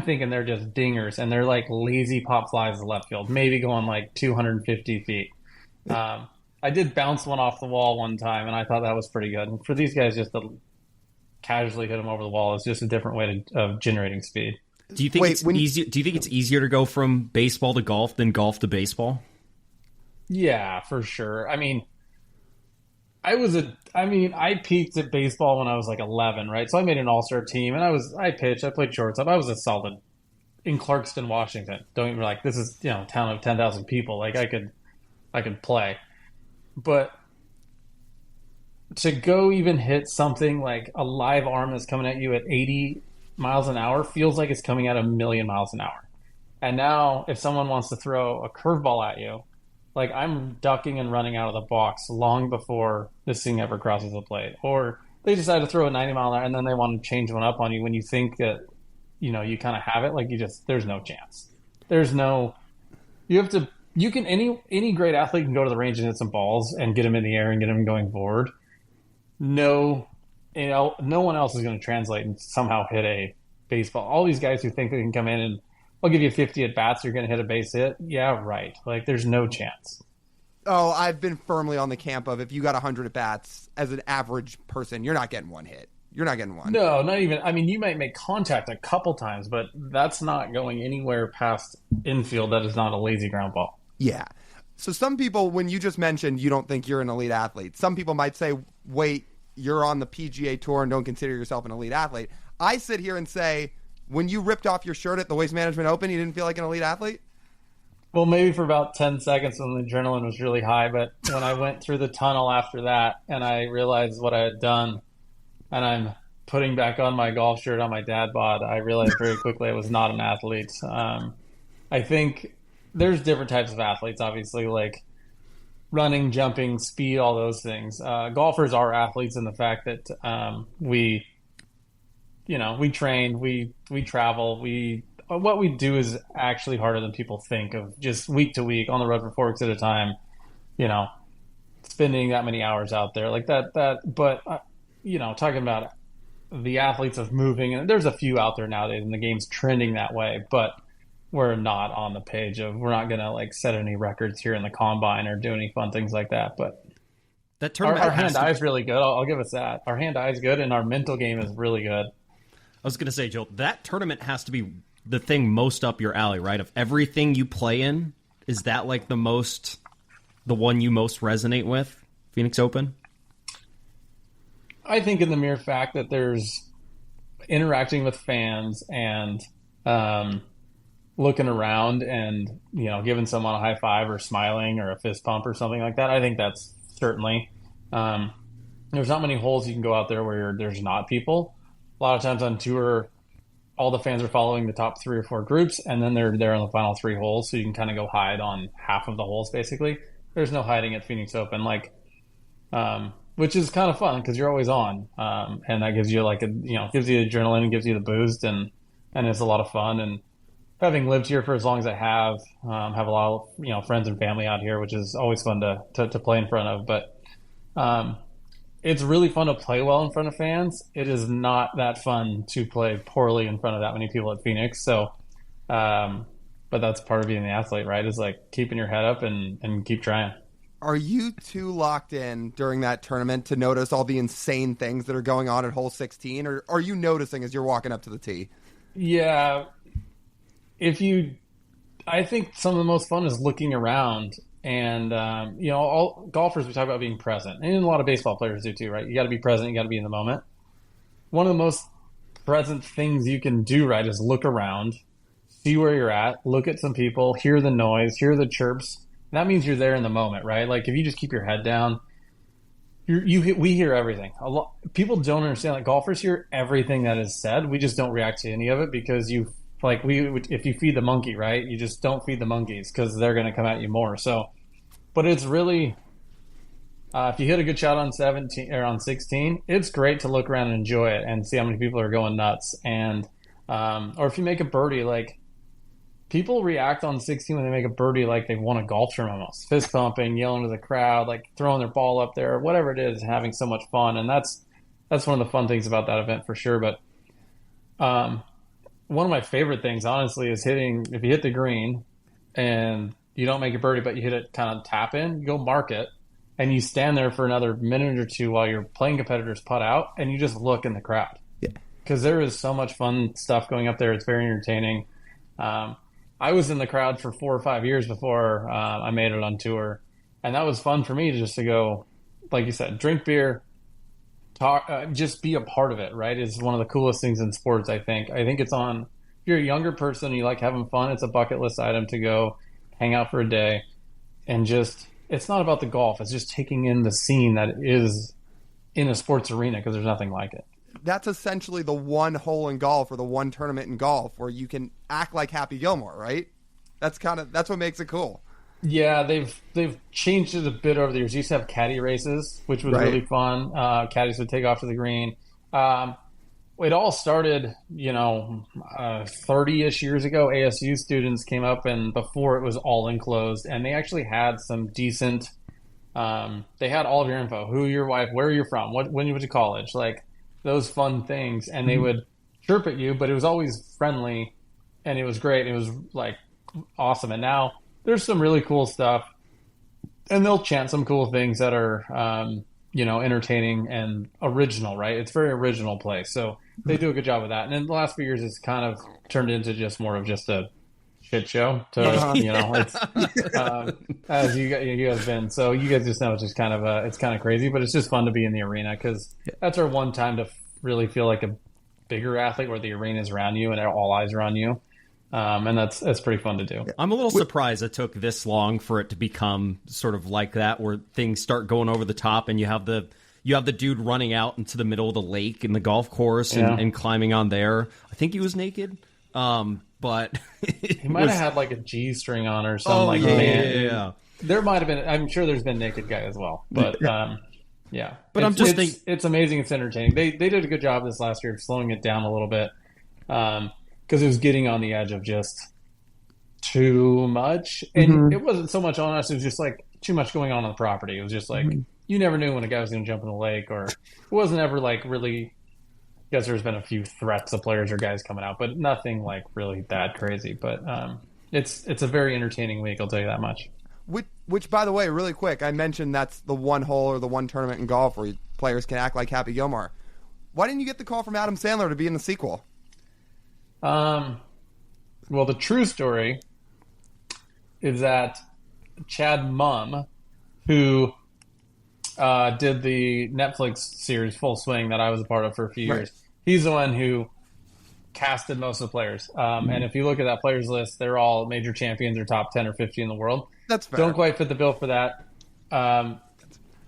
thinking they're just dingers, and they're like lazy pop flies to left field, maybe going like 250 feet. I did bounce one off the wall one time, and I thought that was pretty good. And for these guys, just to casually hit them over the wall is just a different way of generating speed. Do you think it's easier to go from baseball to golf than golf to baseball? Yeah, for sure. I mean, I peaked at baseball when I was like 11, right? So I made an all-star team, and I pitched, I played shortstop. I was a solid in Clarkston, Washington. Don't even this is, a town of 10,000 people. Like I could play. But to go even hit something like a live arm that's coming at you at 80 miles an hour feels like it's coming at 1,000,000 miles an hour. And now if someone wants to throw a curveball at you, like, I'm ducking and running out of the box long before this thing ever crosses the plate. Or they decide to throw a 90-mile-an-hour, and then they want to change one up on you when you think that, you kind of have it. Like, there's no chance. Any great athlete can go to the range and hit some balls and get them in the air and get them going forward. No one else is going to translate and somehow hit a baseball. All these guys who think they can come in and I'll give you 50 at bats, you're going to hit a base hit. Yeah, right. Like, there's no chance. Oh, I've been firmly on the camp of if you got 100 at bats as an average person, you're not getting one hit. You're not getting one. No, not even. I mean, you might make contact a couple times, but that's not going anywhere past infield. That is not a lazy ground ball. Yeah. So some people, when you just mentioned you don't think you're an elite athlete, some people might say, wait, you're on the PGA Tour and don't consider yourself an elite athlete. I sit here and say, when you ripped off your shirt at the Waste Management Open, you didn't feel like an elite athlete? Well, maybe for about 10 seconds when the adrenaline was really high, but when I went through the tunnel after that and I realized what I had done and I'm putting back on my golf shirt on my dad bod, I realized very quickly I was not an athlete. I think there's different types of athletes, obviously, like running, jumping, speed, all those things. Golfers are athletes in the fact that we train, we travel, what we do is actually harder than people think of. Just week to week on the road for 4 weeks at a time, you know, spending that many hours out there like that. But talking about the athletes of moving, and there's a few out there nowadays, and the game's trending that way, but we're not on the page of, we're not going to like set any records here in the combine or do any fun things like that. But that tournament our hand-eye is really good. I'll give us that. Our hand-eye is good, and our mental game is really good. I was going to say, Joel, that tournament has to be the thing most up your alley, right? Of everything you play in, is that like the one you most resonate with, Phoenix Open? I think in the mere fact that there's interacting with fans and looking around and, giving someone a high five or smiling or a fist pump or something like that, I think that's certainly there's not many holes you can go out there where there's not people. A lot of times on tour, all the fans are following the top 3 or 4 groups, and then they're there on the final 3 holes, so you can kind of go hide on half of the holes, basically. There's no hiding at Phoenix Open, which is kind of fun because you're always on, and that gives you gives you adrenaline, gives you the boost, and it's a lot of fun. And having lived here for as long as I have a lot of friends and family out here, which is always fun to play in front of. But it's really fun to play well in front of fans. It is not that fun to play poorly in front of that many people at Phoenix. So, but that's part of being the athlete, right? Is like keeping your head up and keep trying. Are you too locked in during that tournament to notice all the insane things that are going on at hole 16, or are you noticing as you're walking up to the tee? Yeah. I think some of the most fun is looking around. And, all golfers, we talk about being present. And a lot of baseball players do too, right? You got to be present. You got to be in the moment. One of the most present things you can do, right, is look around, see where you're at, look at some people, hear the noise, hear the chirps. That means you're there in the moment, right? Like if you just keep your head down, we hear everything. People don't understand that golfers hear everything that is said. We just don't react to any of it because if you feed the monkey, right, you just don't feed the monkeys because they're going to come at you more. So, but it's really, if you hit a good shot on 17 or on 16, it's great to look around and enjoy it and see how many people are going nuts. And, or if you make a birdie, like people react on 16 when they make a birdie, like they've won a golf tournament almost, fist pumping, yelling to the crowd, like throwing their ball up there, whatever it is, having so much fun. And that's one of the fun things about that event for sure. But, one of my favorite things, honestly, is if you hit the green and you don't make a birdie, but you hit it kind of tap in, you go mark it, and you stand there for another minute or two while your playing competitors putt out, and you just look in the crowd. Yeah. Because there is so much fun stuff going up there. It's very entertaining. I was in the crowd for 4 or 5 years before I made it on tour, and that was fun for me to go, like you said, drink beer, talk, just be a part of it, right? Is one of the coolest things in sports, I think. I think it's on, if you're a younger person and you like having fun, it's a bucket list item to go hang out for a day and it's not about the golf. It's just taking in the scene that is in a sports arena because there's nothing like it. That's essentially the one hole in golf or the one tournament in golf where you can act like Happy Gilmore, right? That's what makes it cool. Yeah, they've changed it a bit over the years. You used to have caddy races, which was really fun. Caddies would take off to the green. It all started, 30-ish years ago. ASU students came up, and before it was all enclosed, and they actually had some decent. They had all of your info: who your wife, where you're from, when you went to college, like those fun things, and they would chirp at you, but it was always friendly, and it was great. It was like awesome, and now there's some really cool stuff, and they'll chant some cool things that are, entertaining and original, right? It's very original play. So they do a good job with that. And in the last few years, it's kind of turned into just more of just a shit show it's, as you guys have been. So you guys just know it's just kind of, it's kind of crazy, but it's just fun to be in the arena because that's our one time to really feel like a bigger athlete where the arena is around you and all eyes are on you. And that's pretty fun to do. I'm a little surprised it took this long for it to become sort of like that, where things start going over the top, and you have the dude running out into the middle of the lake in the golf course and climbing on there. I think he was naked. but he might have had like a G string on or something yeah. There might have been. I'm sure there's been naked guy as well, but yeah. But it's amazing. It's entertaining. They did a good job this last year of slowing it down a little bit because it was getting on the edge of just too much, and it wasn't so much on us. It was just like too much going on the property. It was just like you never knew when a guy was going to jump in the lake, or it wasn't ever like really. I guess there's been a few threats of players or guys coming out, but nothing like really that crazy. But it's a very entertaining week. I'll tell you that much. Which, by the way, really quick, I mentioned that's the one hole or the one tournament in golf where players can act like Happy Gilmore. Why didn't you get the call from Adam Sandler to be in the sequel? Well, the true story is that Chad Mumm, who did the Netflix series Full Swing that I was a part of for a few years, he's the one who casted most of the players. And if you look at that players list, they're all major champions or top 10 or 50 in the world. That's fair. Don't quite fit the bill for that. Chad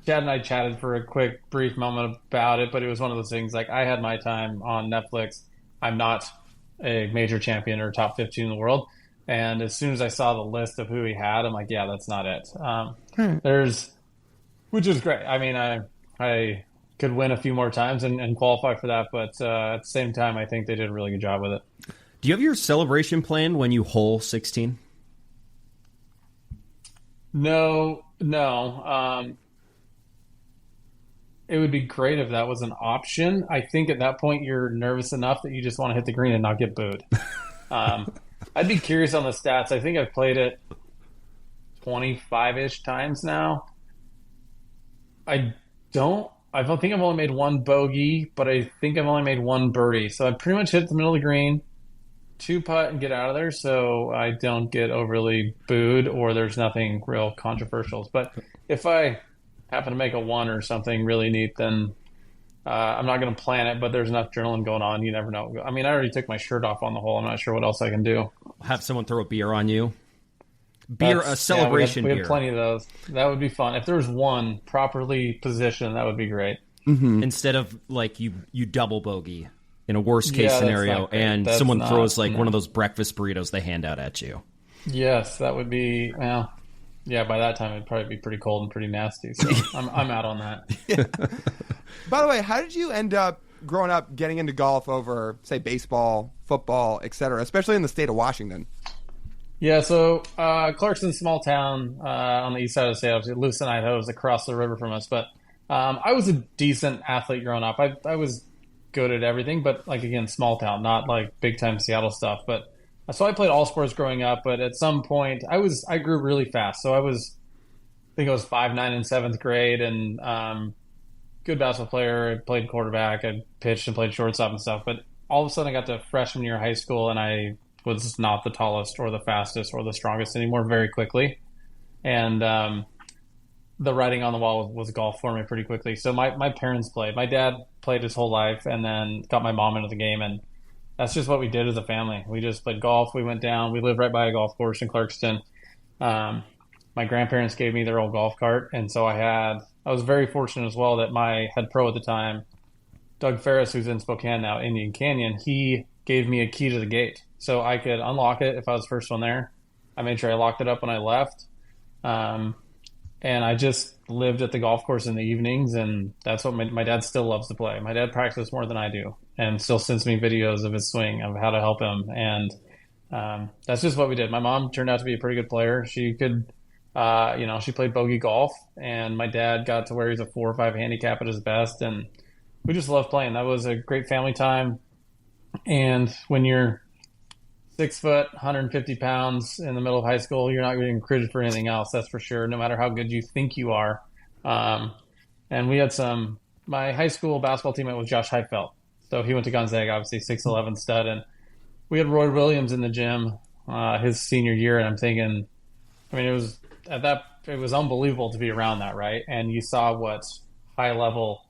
and I chatted for a quick, brief moment about it, but it was one of those things like I had my time on Netflix. I'm not a major champion or top 15 in the world. And as soon as I saw the list of who he had, I'm like, yeah, that's not it. Which is great. I mean, I could win a few more times and qualify for that, but at the same time, I think they did a really good job with it. Do you have your celebration plan when you hole 16? No. It would be great if that was an option. I think at that point you're nervous enough that you just want to hit the green and not get booed. I'd be curious on the stats. I think I've played it 25-ish times now. I think I've only made one bogey, but I think I've only made one birdie. So I pretty much hit the middle of the green, 2-putt and get out of there so I don't get overly booed or there's nothing real controversial. But if I happen to make a 1 or something really neat, then I'm not going to plan it, but there's enough adrenaline going on. You never know. I mean, I already took my shirt off on the hole. I'm not sure what else I can do. Have someone throw a beer on you? A celebration beer. beer. We have plenty of those. That would be fun. If there was one properly positioned, that would be great. Instead of like you double bogey in a worst case scenario, and someone throws like one of those breakfast burritos they hand out at you. Yes, that would be. Well, yeah. By that time, it'd probably be pretty cold and pretty nasty. So I'm out on that. By the way, how did you end up growing up getting into golf over, say, baseball, football, etc., especially in the state of Washington? Yeah, so Clarkson's a small town on the east side of the state. Obviously, Lewiston, Idaho is across the river from us. But I was a decent athlete growing up. I was good at everything, but like again, small town, not like big time Seattle stuff. But so I played all sports growing up. But at some point, I grew really fast. So I think I was 5'9" in 7th grade, and good basketball player. I played quarterback. I pitched and played shortstop and stuff. But all of a sudden, I got to freshman year of high school, and I was not the tallest or the fastest or the strongest anymore very quickly. And the writing on the wall was golf for me pretty quickly. So my parents played. My dad played his whole life and then got my mom into the game. And that's just what we did as a family. We just played golf. We went down. We lived right by a golf course in Clarkston. My grandparents gave me their old golf cart. And so I was very fortunate as well that my head pro at the time, Doug Ferris, who's in Spokane now, Indian Canyon, he gave me a key to the gate. So I could unlock it if I was first one there. I made sure I locked it up when I left. And I just lived at the golf course in the evenings, and that's what my dad still loves to play. My dad practices more than I do and still sends me videos of his swing, of how to help him. And that's just what we did. My mom turned out to be a pretty good player. She could, she played bogey golf, and my dad got to where he's a 4 or 5 handicap at his best. And we just loved playing. That was a great family time. And when you're 6 foot, 150 pounds in the middle of high school, you're not getting recruited for anything else, that's for sure, no matter how good you think you are. And we had my high school basketball teammate was Josh Heifeld. So he went to Gonzaga, obviously 6'11" stud. And we had Roy Williams in the gym his senior year. And I'm thinking, I mean, it was unbelievable to be around that, right? And you saw what high level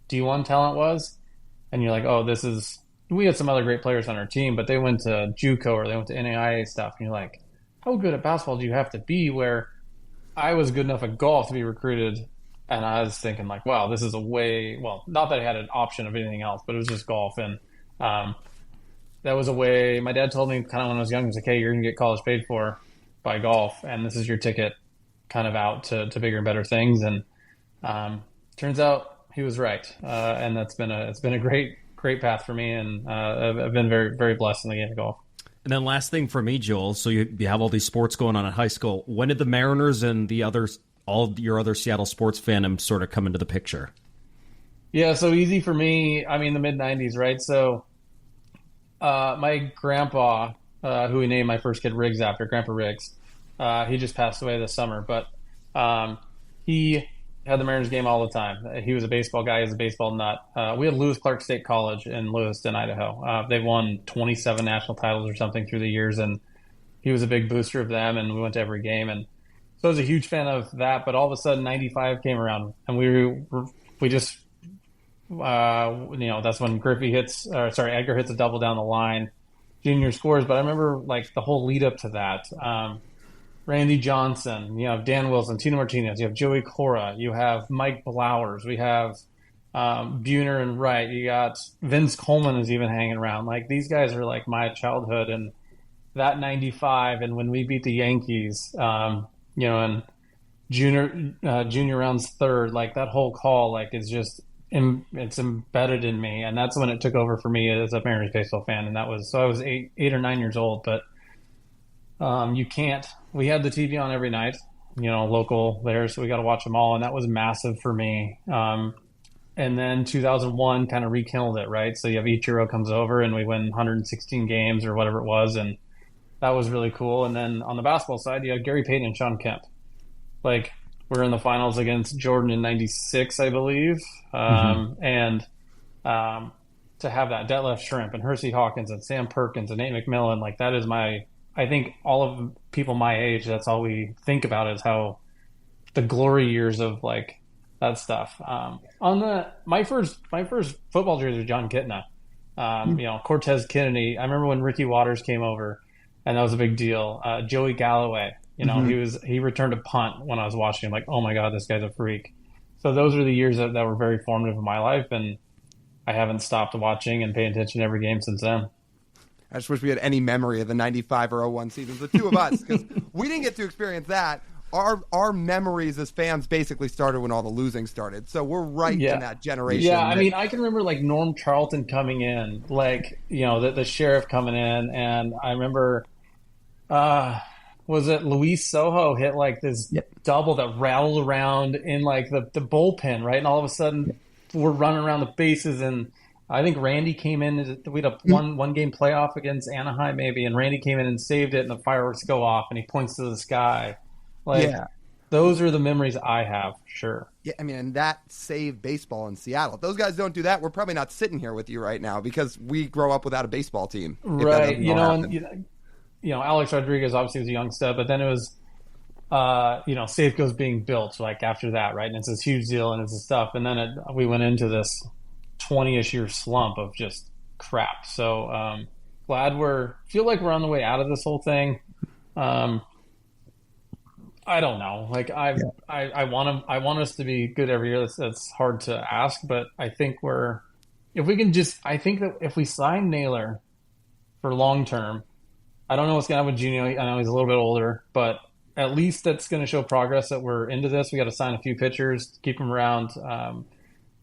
D1 talent was. And you're like, oh, we had some other great players on our team, but they went to JUCO or they went to NAIA stuff. And you're like, how good at basketball do you have to be? Where I was good enough at golf to be recruited. And I was thinking like, wow, this is not that I had an option of anything else, but it was just golf. And that was a way. My dad told me kind of when I was young, he was like, "Hey, you're gonna get college paid for by golf, and this is your ticket, kind of out to bigger and better things." And turns out he was right, and it's been a great path for me, and I've been very very blessed in the game of golf. And then last thing for me, Joel, so you have all these sports going on in high school. When did the Mariners and all your other Seattle sports fandom sort of come into the picture? Yeah, so easy for me. I mean, the mid '90s, right? So, my grandpa, who we named my first kid Riggs after, Grandpa Riggs, he just passed away this summer. But he had the Mariners game all the time. He was a baseball guy. He was a baseball nut. We had Lewis Clark State College in Lewiston, Idaho. They've won 27 national titles or something through the years, and he was a big booster of them. And we went to every game, and so I was a huge fan of that. But all of a sudden, '95 came around, and we just that's when Edgar hits a double down the line, Junior scores. But I remember like the whole lead up to that. Randy Johnson, you have Dan Wilson, Tino Martinez, you have Joey Cora, you have Mike Blowers, we have Buhner and Wright, you got Vince Coleman is even hanging around. Like these guys are like my childhood, and that '95, and when we beat the Yankees, and Junior rounds third, like that whole call, like is just it's embedded in me, and that's when it took over for me as a Mariners baseball fan, and I was 8 or 9 years old, but. We had the TV on every night, local there, so we got to watch them all, and that was massive for me. And then 2001 kind of rekindled it, right? So you have Ichiro comes over, and we win 116 games or whatever it was, and that was really cool. And then on the basketball side, you have Gary Payton and Sean Kemp. Like, we're in the finals against Jordan in '96, I believe. And to have that, Detlef Schrempf and Hersey Hawkins and Sam Perkins and Nate McMillan, like that is I think all of people my age, that's all we think about is how the glory years of like that stuff. My first football jersey was John Kitna. Cortez Kennedy. I remember when Ricky Waters came over, and that was a big deal. Joey Galloway. He returned a punt when I was watching him. Like, oh my God, this guy's a freak. So those are the years that were very formative in my life, and I haven't stopped watching and paying attention to every game since then. I just wish we had any memory of the '95 or '01 seasons, the two of us, because we didn't get to experience that. Our memories as fans basically started when all the losing started, so we're right in that generation. Yeah, I mean, I can remember like Norm Charlton coming in, like the sheriff coming in, and I remember, was it Luis Soho hit like this double that rattled around in like the bullpen, right? And all of a sudden we're running around the bases, and I think Randy came in. We had a one game playoff against Anaheim, maybe, and Randy came in and saved it, and the fireworks go off, and he points to the sky. Those are the memories I have, sure. Yeah, I mean, and that saved baseball in Seattle. If those guys don't do that, we're probably not sitting here with you right now because we grow up without a baseball team. Right. Alex Rodriguez obviously was a young stud, but then it was, Safeco's being built like after that, right? And it's this huge deal and it's this stuff. And then we went into this 20-ish year slump of just crap. So glad feel like we're on the way out of this whole thing. I don't know. Like I want us to be good every year. That's hard to ask, but I think I think that if we sign Naylor for long term, I don't know what's gonna happen with Junio. I know he's a little bit older, but at least that's going to show progress that we're into this. We got to sign a few pitchers, keep them around.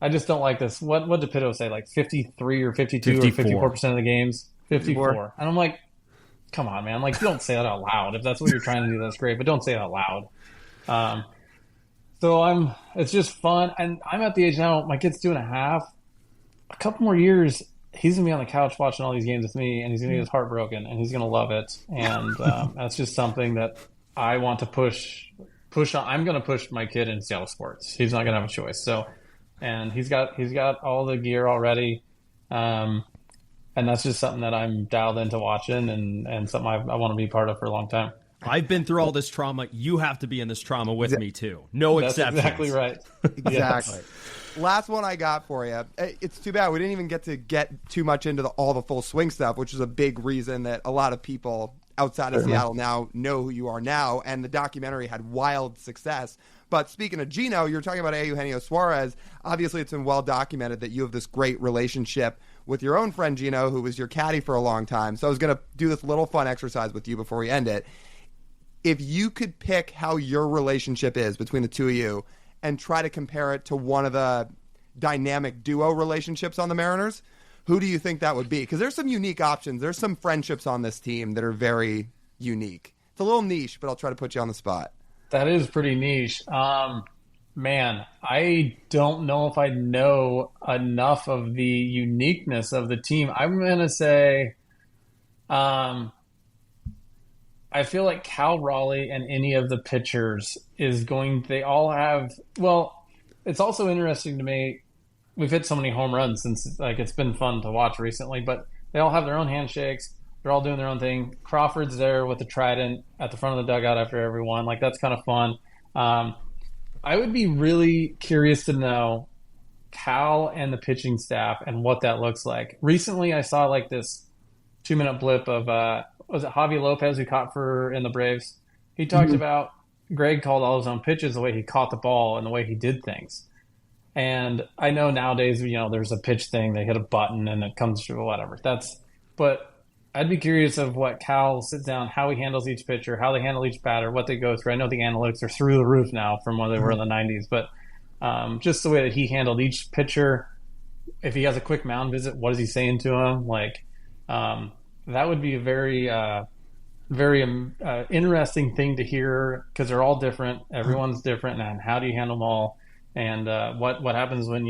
I just don't like this. What did Pitto say? Like 53 or 52 54. Or 54% of the games? 54. And I'm like, come on, man. Like, don't say that out loud. If that's what you're trying to do, that's great. But don't say it out loud. It's just fun. And I'm at the age now, my kid's 2.5. A couple more years, he's going to be on the couch watching all these games with me, and he's going to get his heart broken, and he's going to love it. And that's just something that I want to push on. I'm going to push my kid in Seattle sports. He's not going to have a choice. So, and he's got all the gear already. And that's just something that I'm dialed into watching and something I want to be part of for a long time. I've been through all this trauma. You have to be in this trauma with me too. No exceptions. That's exactly right. Exactly. Yes. Last one I got for you. It's too bad we didn't even get too much into all the full swing stuff, which is a big reason that a lot of people outside of Seattle now know who you are now, and the documentary had wild success. But speaking of Gino, you're talking about Eugenio Suarez. Obviously, it's been well documented that you have this great relationship with your own friend Gino, who was your caddy for a long time. So I was going to do this little fun exercise with you before we end it. If you could pick how your relationship is between the two of you and try to compare it to one of the dynamic duo relationships on the Mariners, who do you think that would be? Because there's some unique options. There's some friendships on this team that are very unique. It's a little niche, but I'll try to put you on the spot. That is pretty niche. Man, I don't know if I know enough of the uniqueness of the team. I'm going to say I feel like Cal Raleigh and any of the pitchers they all have, well, it's also interesting to me. We've hit so many home runs since it's been fun to watch recently, but they all have their own handshakes. They're all doing their own thing. Crawford's there with the trident at the front of the dugout after everyone. That's kind of fun. I would be really curious to know Cal and the pitching staff and what that looks like. Recently, I saw this 2-minute blip of was it Javi Lopez who caught in the Braves? He talked about Greg called all his own pitches, the way he caught the ball and the way he did things. And I know nowadays, there's a pitch thing. They hit a button and it comes through whatever. But I'd be curious of what Cal sits down, how he handles each pitcher, how they handle each batter, what they go through. I know the analytics are through the roof now from when they were in the 90s, but just the way that he handled each pitcher. If he has a quick mound visit, what is he saying to him? That would be a very, very interesting thing to hear because they're all different. Everyone's different, and how do you handle them all? And what happens when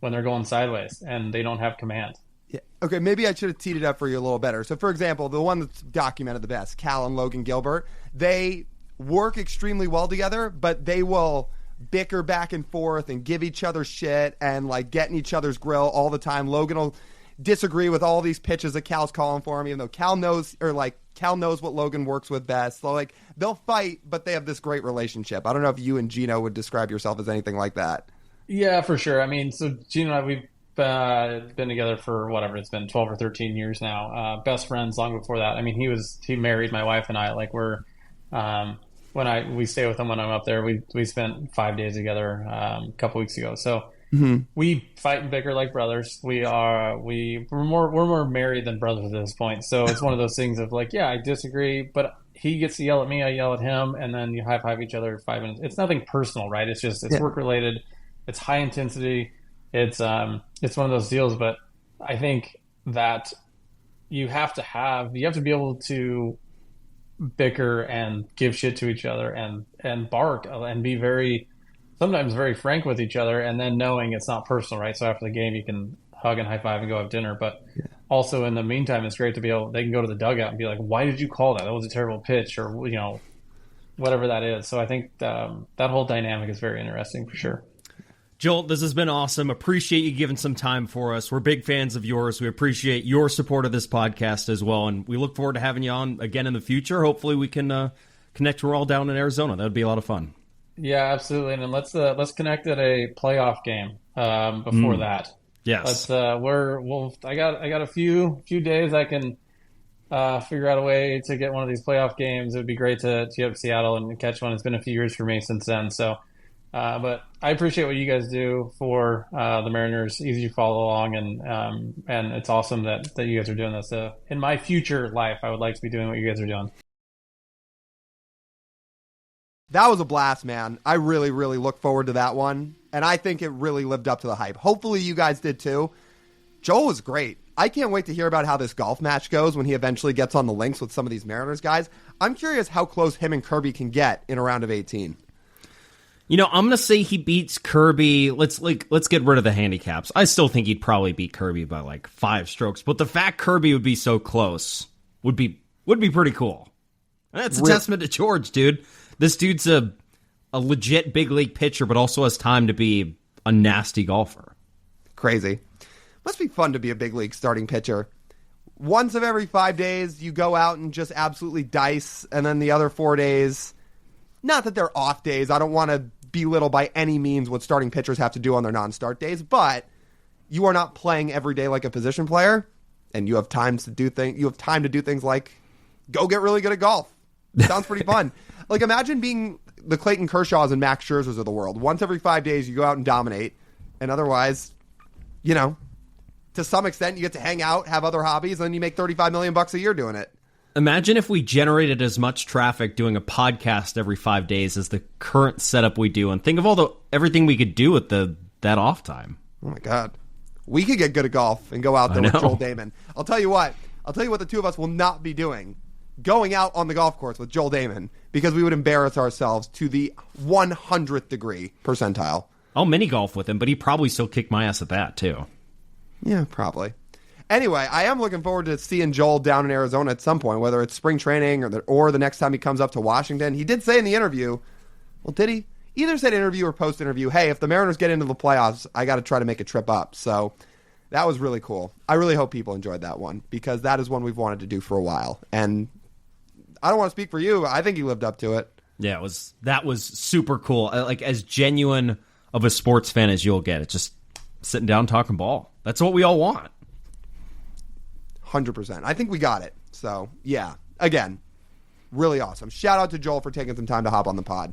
they're going sideways and they don't have command? Yeah. Okay, maybe I should have teed it up for you a little better. So, for example, the one that's documented the best, Cal and Logan Gilbert, they work extremely well together, but they will bicker back and forth and give each other shit and get in each other's grill all the time. Logan will disagree with all these pitches that Cal's calling for him, even though Cal knows what Logan works with best. So they'll fight, but they have this great relationship. I don't know if you and Gino would describe yourself as anything like that. Yeah, for sure. I mean, so Gino and I, we've been together for whatever it's been, 12 or 13 years now. Best friends long before that. I mean, he married my wife and I. We stay with him when I'm up there. We spent 5 days together a couple weeks ago. So we fight and bicker like brothers. We're more married than brothers at this point. So it's one of those things of I disagree, but he gets to yell at me, I yell at him, and then you high five each other 5 minutes. It's nothing personal, right? It's just work related. It's high intensity. It's one of those deals, but I think that you have to be able to bicker and give shit to each other and bark and be sometimes very frank with each other, and then knowing it's not personal, right? So after the game, you can hug and high five and go have dinner. But also in the meantime, it's great to they can go to the dugout and be like, why did you call that? That was a terrible pitch, or whatever that is. So I think that whole dynamic is very interesting for sure. Joel, this has been awesome. Appreciate you giving some time for us. We're big fans of yours. We appreciate your support of this podcast as well, and we look forward to having you on again in the future. Hopefully we can connect. We're all down in Arizona. That would be a lot of fun. Yeah, absolutely. And let's connect at a playoff game before that. Yes. I got a few days I can figure out a way to get one of these playoff games. It would be great to get up to Seattle and catch one. It's been a few years for me since then. So, but I appreciate what you guys do for the Mariners. Easy to follow along, and it's awesome that you guys are doing this. In my future life, I would like to be doing what you guys are doing. That was a blast, man. I really, really look forward to that one. And I think it really lived up to the hype. Hopefully you guys did too. Joel was great. I can't wait to hear about how this golf match goes when he eventually gets on the links with some of these Mariners guys. I'm curious how close him and Kirby can get in a round of 18. I'm going to say he beats Kirby. Let's get rid of the handicaps. I still think he'd probably beat Kirby by 5 strokes. But the fact Kirby would be so close would be pretty cool. And that's a testament to George, dude. This dude's a legit big league pitcher, but also has time to be a nasty golfer. Crazy. Must be fun to be a big league starting pitcher. Once of every 5 days, you go out and just absolutely dice, and then the other 4 days, not that they're off days. I don't want to belittle by any means what starting pitchers have to do on their non-start days, but you are not playing every day like a position player, and you have time to do things. You have time to do things like go get really good at golf. Sounds pretty fun. Imagine being the Clayton Kershaws and Max Scherzers of the world. Once every 5 days, you go out and dominate, and otherwise, to some extent, you get to hang out, have other hobbies, and then you make $35 million a year doing it. Imagine if we generated as much traffic doing a podcast every 5 days as the current setup we do, and think of everything we could do with that off time. Oh my God. We could get good at golf and go out there with Joel Dahmen. I'll tell you what the two of us will not be doing. Going out on the golf course with Joel Dahmen, because we would embarrass ourselves to the 100th degree percentile. I'll mini golf with him, but he probably still kick my ass at that too. Yeah, probably. Anyway, I am looking forward to seeing Joel down in Arizona at some point, whether it's spring training or the next time he comes up to Washington. He did say in the interview, well, did he? Either said interview or post-interview, hey, if the Mariners get into the playoffs, I got to try to make a trip up. So that was really cool. I really hope people enjoyed that one, because that is one we've wanted to do for a while. And I don't want to speak for you. I think you lived up to it. Yeah, that was super cool. Like, as genuine of a sports fan as you'll get. It's just sitting down talking ball. That's what we all want. 100%. I think we got it. So, yeah. Again, really awesome. Shout out to Joel for taking some time to hop on the pod.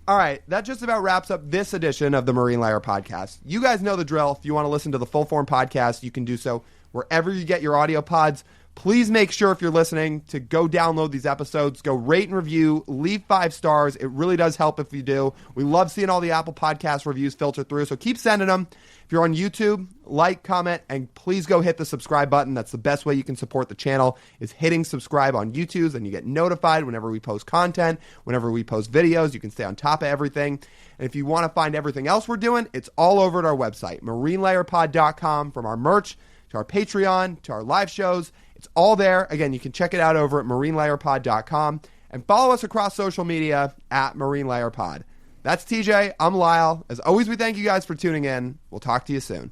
All right, that just about wraps up this edition of the Marine Layer Podcast. You guys know the drill. If you want to listen to the full form podcast, you can do so wherever you get your audio pods. Please make sure, if you're listening, to go download these episodes, go rate and review, leave 5 stars. It really does help if you do. We love seeing all the Apple Podcast reviews filter through, so keep sending them. If you're on YouTube, like, comment, and please go hit the subscribe button. That's the best way you can support the channel, is hitting subscribe on YouTube, and you get notified whenever we post content, whenever we post videos. You can stay on top of everything. And if you want to find everything else we're doing, it's all over at our website, marinelayerpod.com, from our merch to our Patreon to our live shows. It's all there. Again, you can check it out over at marinelayerpod.com, and follow us across social media at marinelayerpod. That's TJ. I'm Lyle. As always, we thank you guys for tuning in. We'll talk to you soon.